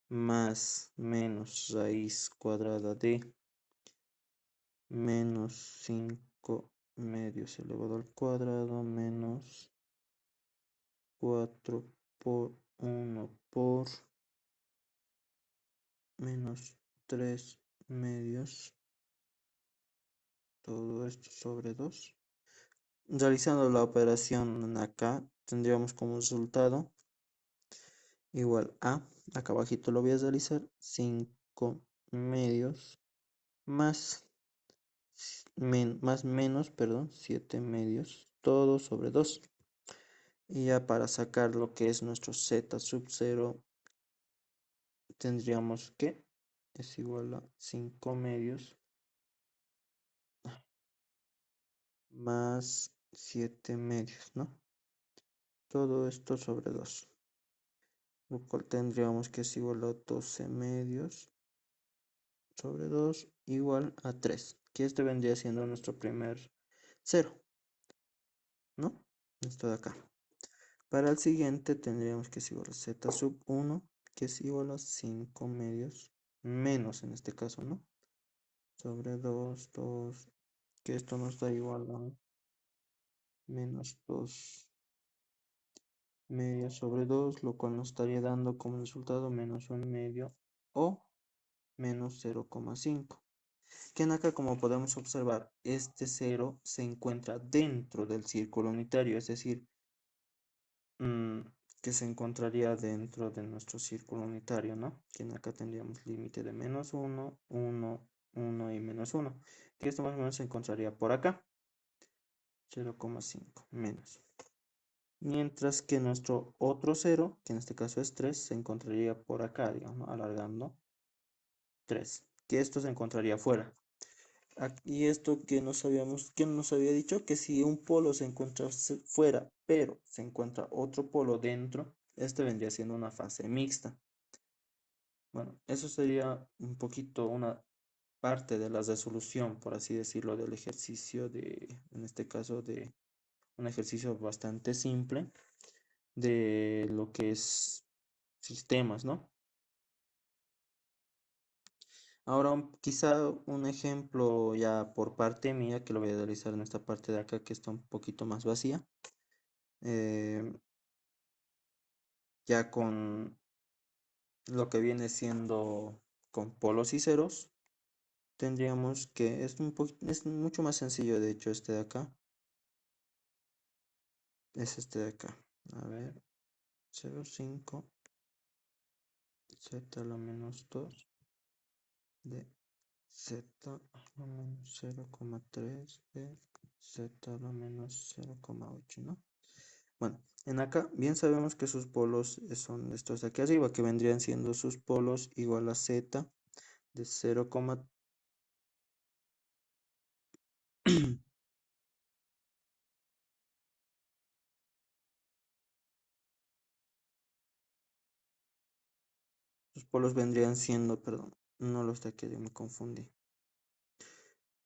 Speaker 3: más menos raíz cuadrada de menos 5 medios elevado al cuadrado menos 4 por 1 por menos 3 medios, todo esto sobre 2. Realizando la operación acá, tendríamos como resultado igual a, acá abajito lo voy a realizar, 5 medios más, más menos, perdón, 7 medios, todo sobre 2. Y ya para sacar lo que es nuestro z sub 0, tendríamos que es igual a 5 medios más 7 medios, ¿no? Todo esto sobre 2, lo cual tendríamos que es igual a 12 medios sobre 2 igual a 3, que este vendría siendo nuestro primer cero, ¿no? Esto de acá. Para el siguiente tendríamos que es igual a z sub 1, que es igual a 5 medios, menos en este caso, ¿no? Sobre 2, 2, que esto nos da igual a menos 2 medios sobre 2, lo cual nos estaría dando como resultado menos 1 medio o menos 0,5. Que en acá, como podemos observar, este 0 se encuentra dentro del círculo unitario, es decir, mm, que se encontraría dentro de nuestro círculo unitario, ¿no? Que en acá tendríamos límite de menos 1, 1, 1 y menos 1. Que esto más o menos se encontraría por acá, 0,5 menos. Mientras que nuestro otro 0, que en este caso es 3, se encontraría por acá, digamos, ¿no? Alargando 3, que esto se encontraría fuera. Y esto que nos había dicho, que si un polo se encuentra fuera, pero se encuentra otro polo dentro, este vendría siendo una fase mixta. Bueno, eso sería un poquito una parte de la resolución, por así decirlo, del ejercicio en este caso, de un ejercicio bastante simple de lo que es sistemas, ¿no? Ahora, quizá un ejemplo ya por parte mía, que lo voy a realizar en esta parte de acá, que está un poquito más vacía. eh, ya con lo que viene siendo con polos y ceros, tendríamos que, es mucho más sencillo, de hecho, este de acá, es este de acá. A ver, 0,5 z a la menos 2 de z a la menos 0,3 de z a la menos 0,8, ¿no? Bueno, en acá bien sabemos que sus polos son estos de aquí arriba, que vendrían siendo sus polos igual a z de 0, sus polos vendrían siendo, perdón, no los de aquí, yo me confundí.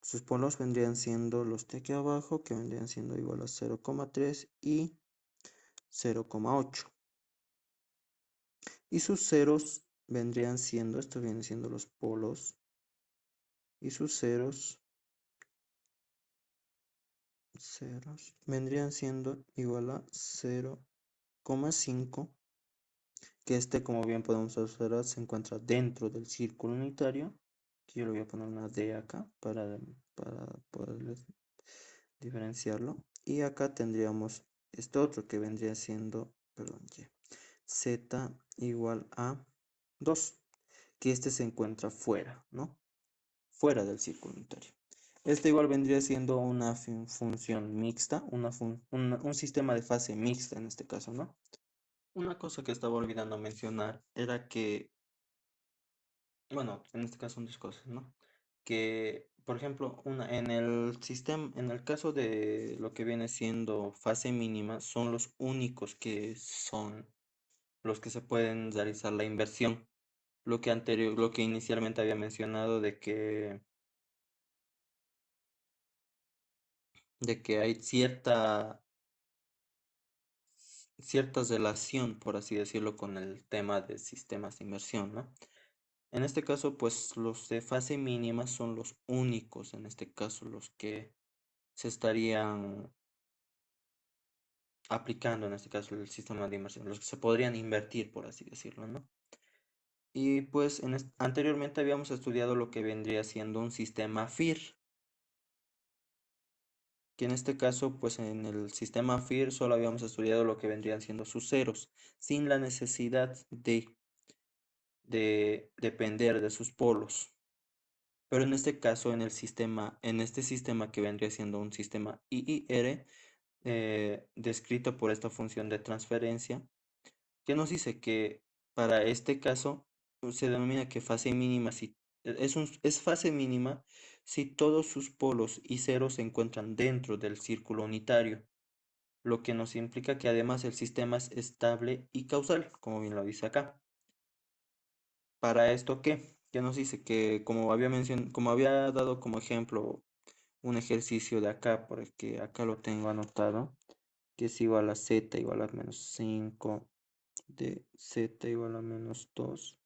Speaker 3: Sus polos vendrían siendo los de aquí abajo, que vendrían siendo igual a 0,3 y 0,8. Y sus ceros vendrían siendo, estos vienen siendo los polos, y sus ceros vendrían siendo igual a 0,5, que este, como bien podemos observar, se encuentra dentro del círculo unitario. Yo le voy a poner una D acá para poder diferenciarlo. Y acá tendríamos este otro que vendría siendo, perdón, y, z igual a 2, que este se encuentra fuera, ¿no? Fuera del círculo unitario. Este igual vendría siendo una función mixta, un sistema de fase mixta en este caso, ¿no? Una cosa que estaba olvidando mencionar era que, bueno, en este caso son dos cosas, ¿no? Que, por ejemplo, en el sistema, en el caso de lo que viene siendo fase mínima, son los únicos que son los que se pueden realizar la inversión. Lo que inicialmente había mencionado de que hay cierta relación, por así decirlo, con el tema de sistemas de inversión, ¿no? En este caso, pues los de fase mínima son los únicos, en este caso, los que se estarían aplicando, en este caso, el sistema de inversión, los que se podrían invertir, por así decirlo, ¿no? Y pues anteriormente habíamos estudiado lo que vendría siendo un sistema FIR, que en este caso, pues en el sistema FIR solo habíamos estudiado lo que vendrían siendo sus ceros, sin la necesidad de depender de sus polos. Pero en este caso, en este sistema que vendría siendo un sistema IIR, descrito por esta función de transferencia, que nos dice que para este caso se denomina que fase mínima es fase mínima si todos sus polos y ceros se encuentran dentro del círculo unitario, lo que nos implica que además el sistema es estable y causal, como bien lo dice acá. ¿Para esto qué? ¿Qué nos dice? Que como había dado como ejemplo un ejercicio de acá, porque acá lo tengo anotado, que es igual a z igual a menos 5 de z igual a menos 2,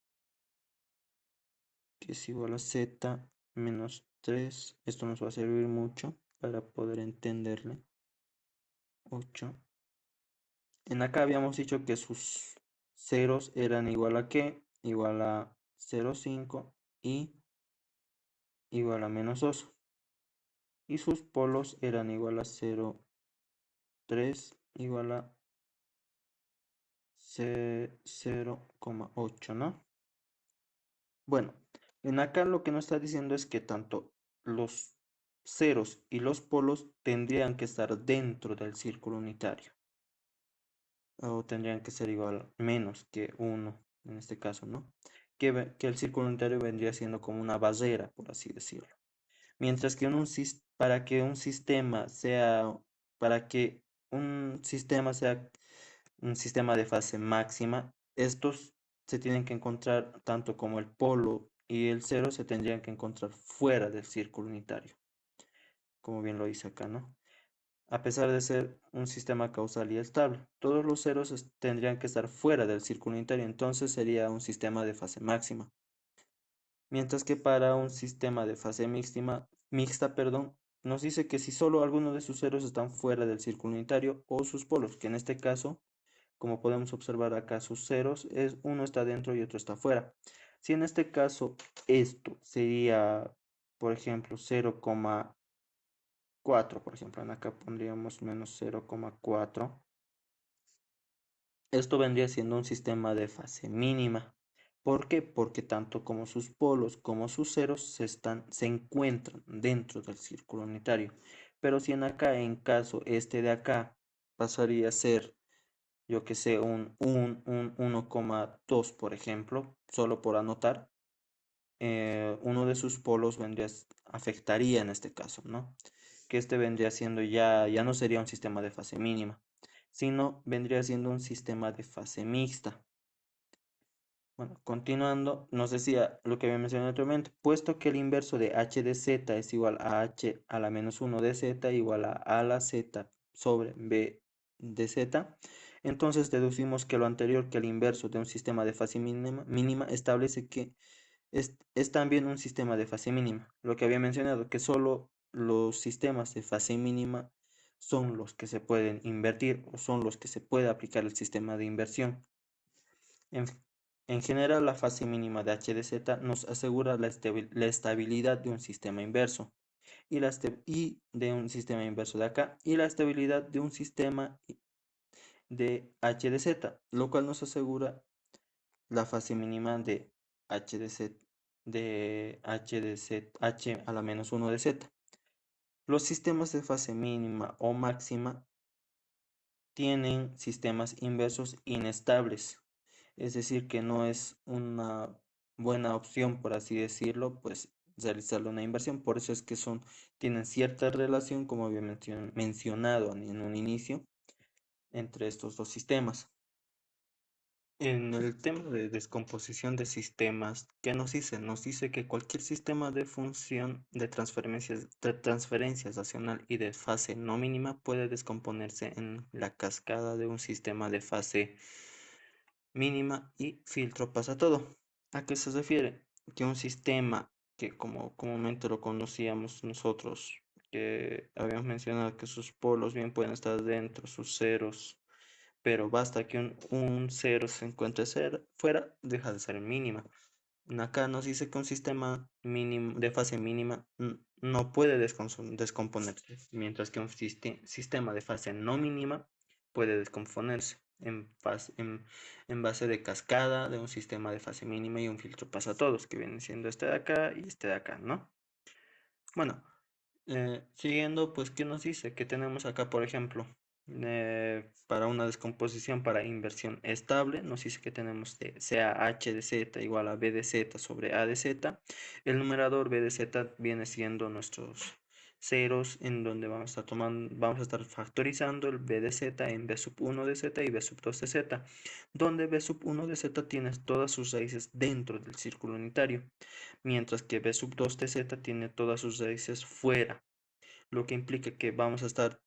Speaker 3: que es igual a z menos 3. Esto nos va a servir mucho para poder entenderle. 8. En acá habíamos dicho que sus ceros eran igual a qué, igual a 0,5 y igual a menos 2. Y sus polos eran igual a 0,3 igual a 0,8, ¿no? Bueno, en acá lo que nos está diciendo es que tanto los ceros y los polos tendrían que estar dentro del círculo unitario. O tendrían que ser igual menos que 1, en este caso, ¿no? Que el círculo unitario vendría siendo como una barrera, por así decirlo. Mientras que para que un sistema sea un sistema de fase máxima, estos se tienen que encontrar tanto como el polo y el cero se tendrían que encontrar fuera del círculo unitario, como bien lo dice acá, ¿no? A pesar de ser un sistema causal y estable, todos los ceros tendrían que estar fuera del círculo unitario, entonces sería un sistema de fase máxima. Mientras que para un sistema de fase mixta, nos dice que si solo alguno de sus ceros están fuera del círculo unitario o sus polos, que en este caso, como podemos observar acá, sus ceros, uno está dentro y otro está fuera. Si en este caso esto sería, por ejemplo, 0,4, por ejemplo, en acá pondríamos menos 0,4. Esto vendría siendo un sistema de fase mínima. ¿Por qué? Porque tanto como sus polos como sus ceros se encuentran dentro del círculo unitario. Pero si en acá, en caso este de acá, pasaría a ser, yo que sé, un 1,2, por ejemplo, solo por anotar, uno de sus polos afectaría en este caso, ¿no? Que este vendría siendo ya no sería un sistema de fase mínima, sino vendría siendo un sistema de fase mixta. Bueno, continuando, nos decía lo que había mencionado anteriormente, puesto que el inverso de h de z es igual a h a la menos 1 de z igual a la z sobre b de z, entonces deducimos que lo anterior, que el inverso de un sistema de fase mínima establece que es también un sistema de fase mínima. Lo que había mencionado, que solo los sistemas de fase mínima son los que se pueden invertir o son los que se puede aplicar el sistema de inversión. En, en general, la fase mínima de h de z nos asegura la estabilidad de un sistema inverso y de un sistema inverso de acá y la estabilidad de un sistema de h de z, lo cual nos asegura la fase mínima de h de z h a la menos 1 de z. Los sistemas de fase mínima o máxima tienen sistemas inversos inestables, es decir, que no es una buena opción, por así decirlo, pues realizarle una inversión. Por eso es que tienen cierta relación, como había mencionado en un inicio, entre estos dos sistemas. En el tema de descomposición de sistemas, ¿qué nos dice? Nos dice que cualquier sistema de función de transferencias racional y de fase no mínima puede descomponerse en la cascada de un sistema de fase mínima y filtro pasa todo. ¿A qué se refiere? Que un sistema que como comúnmente lo conocíamos nosotros, que habíamos mencionado que sus polos bien pueden estar dentro, sus ceros, pero basta que un cero se encuentre fuera, deja de ser mínima. Acá nos dice que un sistema mínimo, de fase mínima no puede descomponerse, mientras que un sistema de fase no mínima puede descomponerse en base de cascada de un sistema de fase mínima y un filtro pasa todos, que vienen siendo este de acá y este de acá, ¿no? Bueno, siguiendo, pues, ¿qué nos dice? Que tenemos acá, por ejemplo, Para una descomposición para inversión estable, nos dice que tenemos sea h de z igual a b de z sobre a de z. El numerador b de z viene siendo nuestros ceros, en donde vamos a estar factorizando el b de z en b sub 1 de z y b sub 2 de z, donde b sub 1 de z tiene todas sus raíces dentro del círculo unitario, mientras que b sub 2 de z tiene todas sus raíces fuera, lo que implica que vamos a estar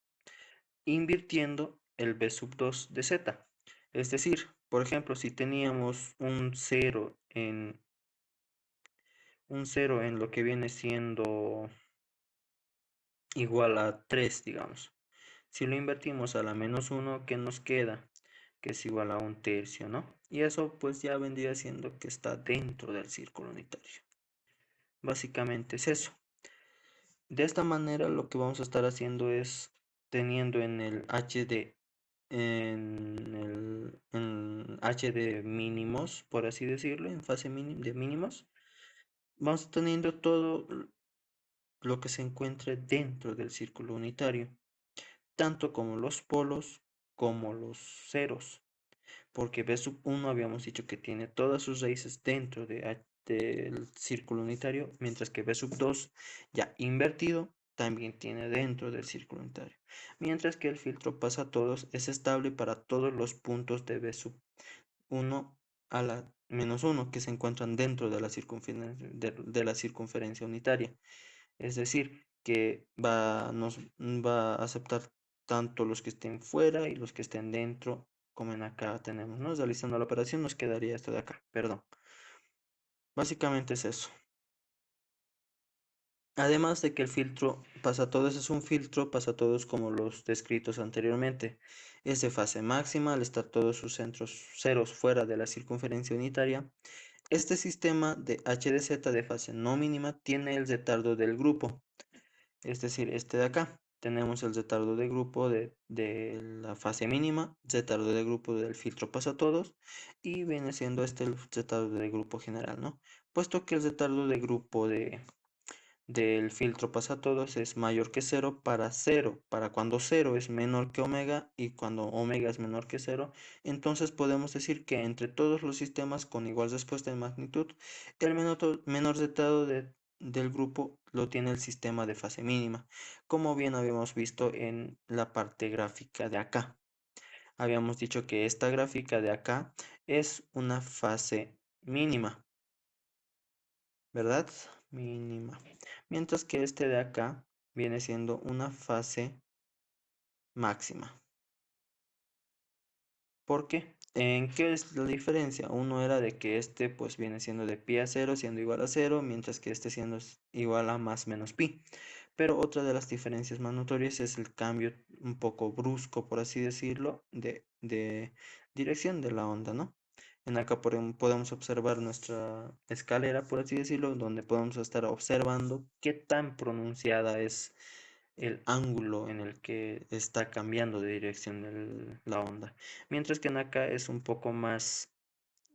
Speaker 3: invirtiendo el b sub 2 de z. Es decir, por ejemplo, si teníamos un 0 en lo que viene siendo igual a 3, digamos. Si lo invertimos a la menos 1, ¿qué nos queda? Que es igual a un tercio, ¿no? Y eso pues ya vendría siendo que está dentro del círculo unitario. Básicamente es eso. De esta manera lo que vamos a estar haciendo es teniendo en el HD en HD mínimos, por así decirlo, en fase de mínimos, vamos teniendo todo lo que se encuentre dentro del círculo unitario, tanto como los polos como los ceros, porque B sub 1 habíamos dicho que tiene todas sus raíces dentro del círculo unitario, mientras que B sub 2 ya invertido también tiene dentro del círculo unitario, mientras que el filtro pasa a todos es estable para todos los puntos de B sub 1 a la menos 1 que se encuentran dentro de de la circunferencia unitaria. Es decir, que nos va a aceptar tanto los que estén fuera y los que estén dentro, como en acá tenemos, ¿no? Realizando la operación nos quedaría esto de acá, perdón. Básicamente es eso. Además de que el filtro pasa a todos, es un filtro pasa a todos como los descritos anteriormente. Es de fase máxima al estar todos sus ceros fuera de la circunferencia unitaria. Este sistema de h de z de fase no mínima tiene el retardo del grupo, es decir, este de acá. Tenemos el retardo de grupo de la fase mínima, retardo de grupo del filtro pasa a todos, y viene siendo este el retardo de grupo general, ¿no? Puesto que el retardo de grupo del filtro pasa a todos es mayor que cero, para cuando cero es menor que omega y cuando omega es menor que cero, entonces podemos decir que entre todos los sistemas con igual respuesta de magnitud, el menor retardo del grupo lo tiene el sistema de fase mínima, como bien habíamos visto en la parte gráfica de acá. Habíamos dicho que esta gráfica de acá es una fase mínima, ¿verdad? Mínima. Mientras que este de acá viene siendo una fase máxima. ¿Por qué? ¿En qué es la diferencia? Uno era de que este pues viene siendo de pi a 0 siendo igual a 0, mientras que este siendo igual a más menos pi. Pero otra de las diferencias más notorias es el cambio un poco brusco, por así decirlo, de dirección de la onda, ¿no? En acá podemos observar nuestra escalera, por así decirlo, donde podemos estar observando qué tan pronunciada es el ángulo en el que está cambiando de dirección la onda. Mientras que en acá es un poco más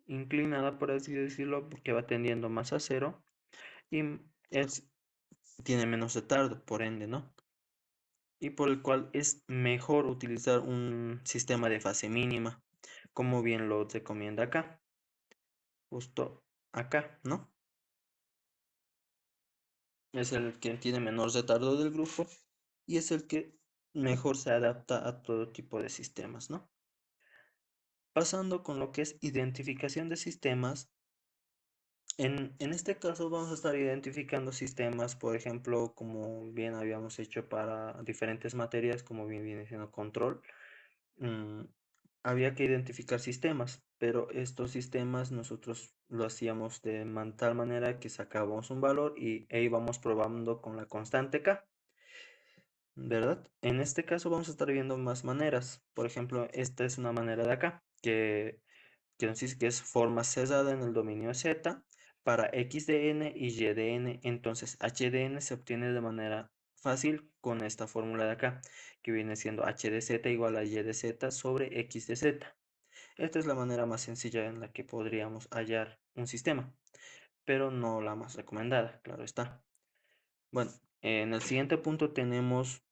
Speaker 3: inclinada, por así decirlo, porque va tendiendo más a cero y es, tiene menos retardo, por ende, ¿no? Y por el cual es mejor utilizar un sistema de fase mínima, como bien lo recomienda acá, justo acá, ¿no? Es el que tiene menor retardo del grupo y es el que mejor se adapta a todo tipo de sistemas, ¿no? Pasando con lo que es identificación de sistemas, en este caso vamos a estar identificando sistemas, por ejemplo, como bien habíamos hecho para diferentes materias, como bien viene siendo control. mm, Había que identificar sistemas, pero estos sistemas nosotros lo hacíamos de tal manera que sacábamos un valor e íbamos probando con la constante k, ¿verdad? En este caso vamos a estar viendo más maneras. Por ejemplo, esta es una manera de acá, que nos dice que es forma cerrada en el dominio Z para x de n y y de n. Entonces, h de n se obtiene de manera fácil con esta fórmula de acá, que viene siendo h de z igual a y de z sobre x de z. Esta es la manera más sencilla en la que podríamos hallar un sistema, pero no la más recomendada, claro está. Bueno, en el siguiente punto tenemos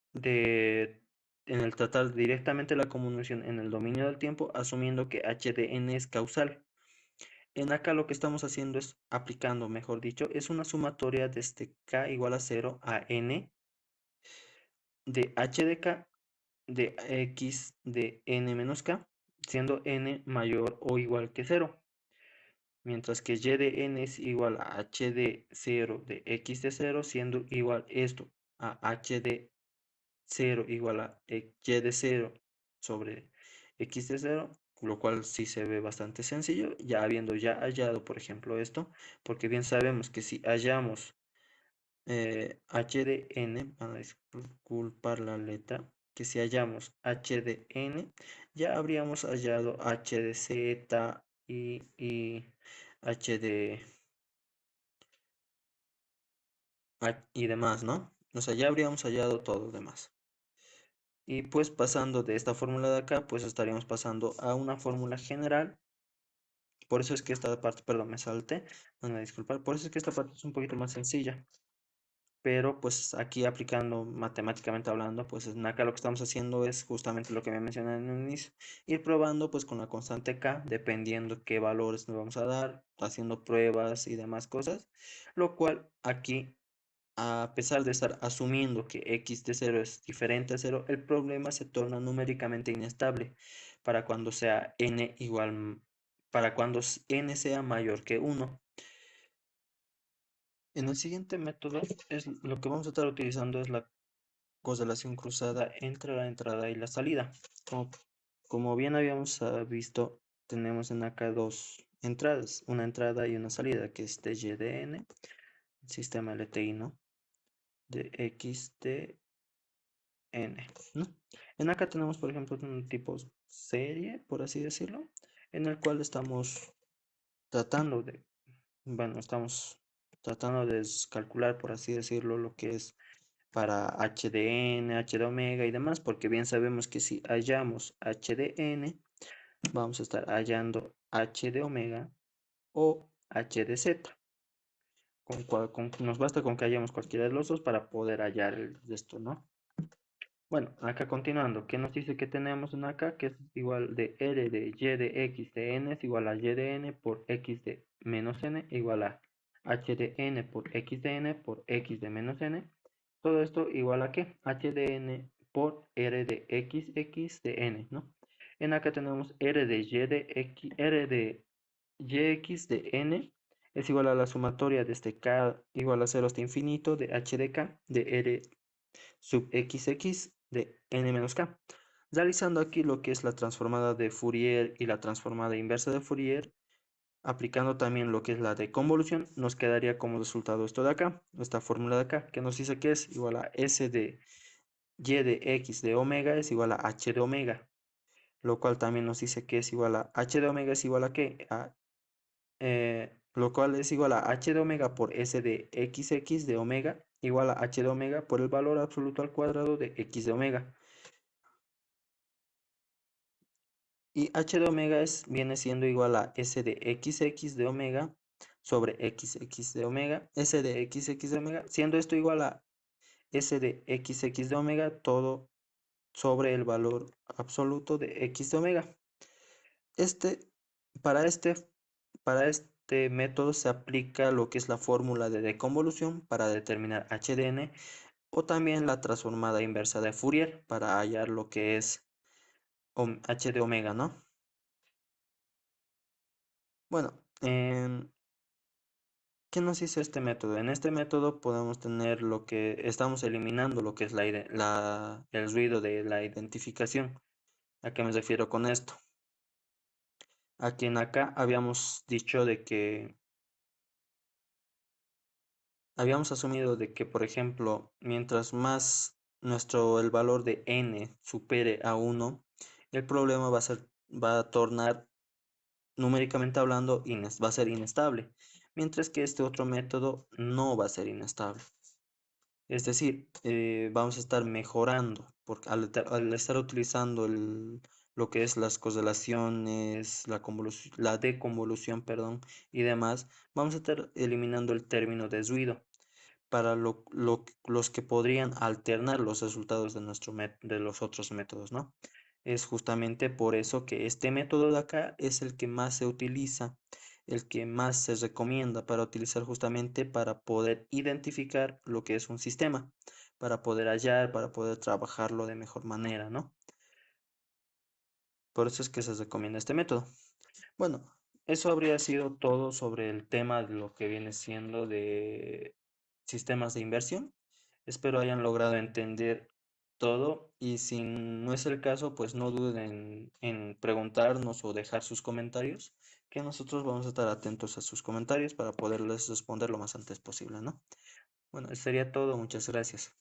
Speaker 3: en el tratar directamente la convolución en el dominio del tiempo, asumiendo que h de n es causal. En acá lo que estamos haciendo es aplicando, mejor dicho, es una sumatoria desde k igual a 0 a n de h de k de x de n menos k, siendo n mayor o igual que 0. Mientras que y de n es igual a h de 0 de x de 0, siendo igual esto a h de 0 igual a y de 0 sobre x de 0, lo cual sí se ve bastante sencillo, ya habiendo ya hallado, por ejemplo, esto, porque bien sabemos que si hallamos h de n, van a disculpar la letra, que si hallamos h de n, ya habríamos hallado h de z y h de y demás, ¿no? O sea, ya habríamos hallado todo lo demás. Y pues pasando de esta fórmula de acá, pues estaríamos pasando a una fórmula general. Por eso es que esta parte, perdón, me salté, van a disculpar, por eso es que esta parte es un poquito más sencilla. Pero pues aquí aplicando matemáticamente hablando, pues acá lo que estamos haciendo es justamente lo que me mencioné en un inicio, ir probando pues con la constante k, dependiendo qué valores nos vamos a dar, haciendo pruebas y demás cosas, lo cual aquí, a pesar de estar asumiendo que x de 0 es diferente a 0, el problema se torna numéricamente inestable para cuando sea n igual, para cuando n sea mayor que 1. En el siguiente método, lo que vamos a estar utilizando es la correlación cruzada entre la entrada y la salida. Como bien habíamos visto, tenemos en acá dos entradas, una entrada y una salida, que es de y de n, sistema LTI, ¿no? De x de n, ¿no? En acá tenemos, por ejemplo, un tipo serie, por así decirlo, en el cual estamos tratando de, bueno, estamos tratando de calcular, por así decirlo, lo que es para h de n, h de omega y demás, porque bien sabemos que si hallamos h de n, vamos a estar hallando h de omega o h de z. Nos basta con que hallemos cualquiera de los dos para poder hallar el resto, ¿no? Bueno, acá continuando, ¿qué nos dice que tenemos en acá? Que es igual de r de y de x de n es igual a y de n por x de menos n igual a h de n por x de n por x de menos n. Todo esto igual a ¿qué? H de n por r de x de n, ¿no? En acá tenemos r de y de x, r de yx de n es igual a la sumatoria desde k igual a 0 hasta infinito de h de k de r sub xx de n menos k. Realizando aquí lo que es la transformada de Fourier y la transformada inversa de Fourier, aplicando también lo que es la de convolución, nos quedaría como resultado esto de acá, esta fórmula de acá, que nos dice que es igual a s de y de x de omega es igual a h de omega, lo cual también nos dice que es igual a h de omega es igual a qué, lo cual es igual a h de omega por s de xx de omega igual a h de omega por el valor absoluto al cuadrado de x de omega. Y h de omega viene siendo igual a s de xx de omega sobre xx de omega, s de xx de omega, siendo esto igual a s de xx de omega todo sobre el valor absoluto de x de omega. Este, para este, para este método se aplica lo que es la fórmula de deconvolución para determinar h de n o también la transformada inversa de Fourier para hallar lo que es h de omega, ¿no? Bueno, ¿qué nos dice este método? En este método podemos tener lo que estamos eliminando, lo que es el ruido de la identificación. ¿A qué me refiero con esto? Aquí en acá habíamos dicho de que habíamos asumido de que, por ejemplo, mientras más el valor de n supere a 1, el problema va a tornar numéricamente hablando va a ser inestable, mientras que este otro método no va a ser inestable. Es decir, vamos a estar mejorando, porque al estar utilizando lo que es las correlaciones, la deconvolución, perdón, y demás, vamos a estar eliminando el término de ruido. para los que podrían alternar los resultados de, de los otros métodos, ¿no? Es justamente por eso que este método de acá es el que más se utiliza, el que más se recomienda para utilizar justamente para poder identificar lo que es un sistema, para poder hallar, para poder trabajarlo de mejor manera, ¿no? Por eso es que se recomienda este método. Bueno, eso habría sido todo sobre el tema de lo que viene siendo de sistemas de inversión. Espero hayan logrado entender todo y si no es el caso, pues no duden en preguntarnos o dejar sus comentarios, que nosotros vamos a estar atentos a sus comentarios para poderles responder lo más antes posible, ¿no? Bueno, eso sería todo. Muchas gracias.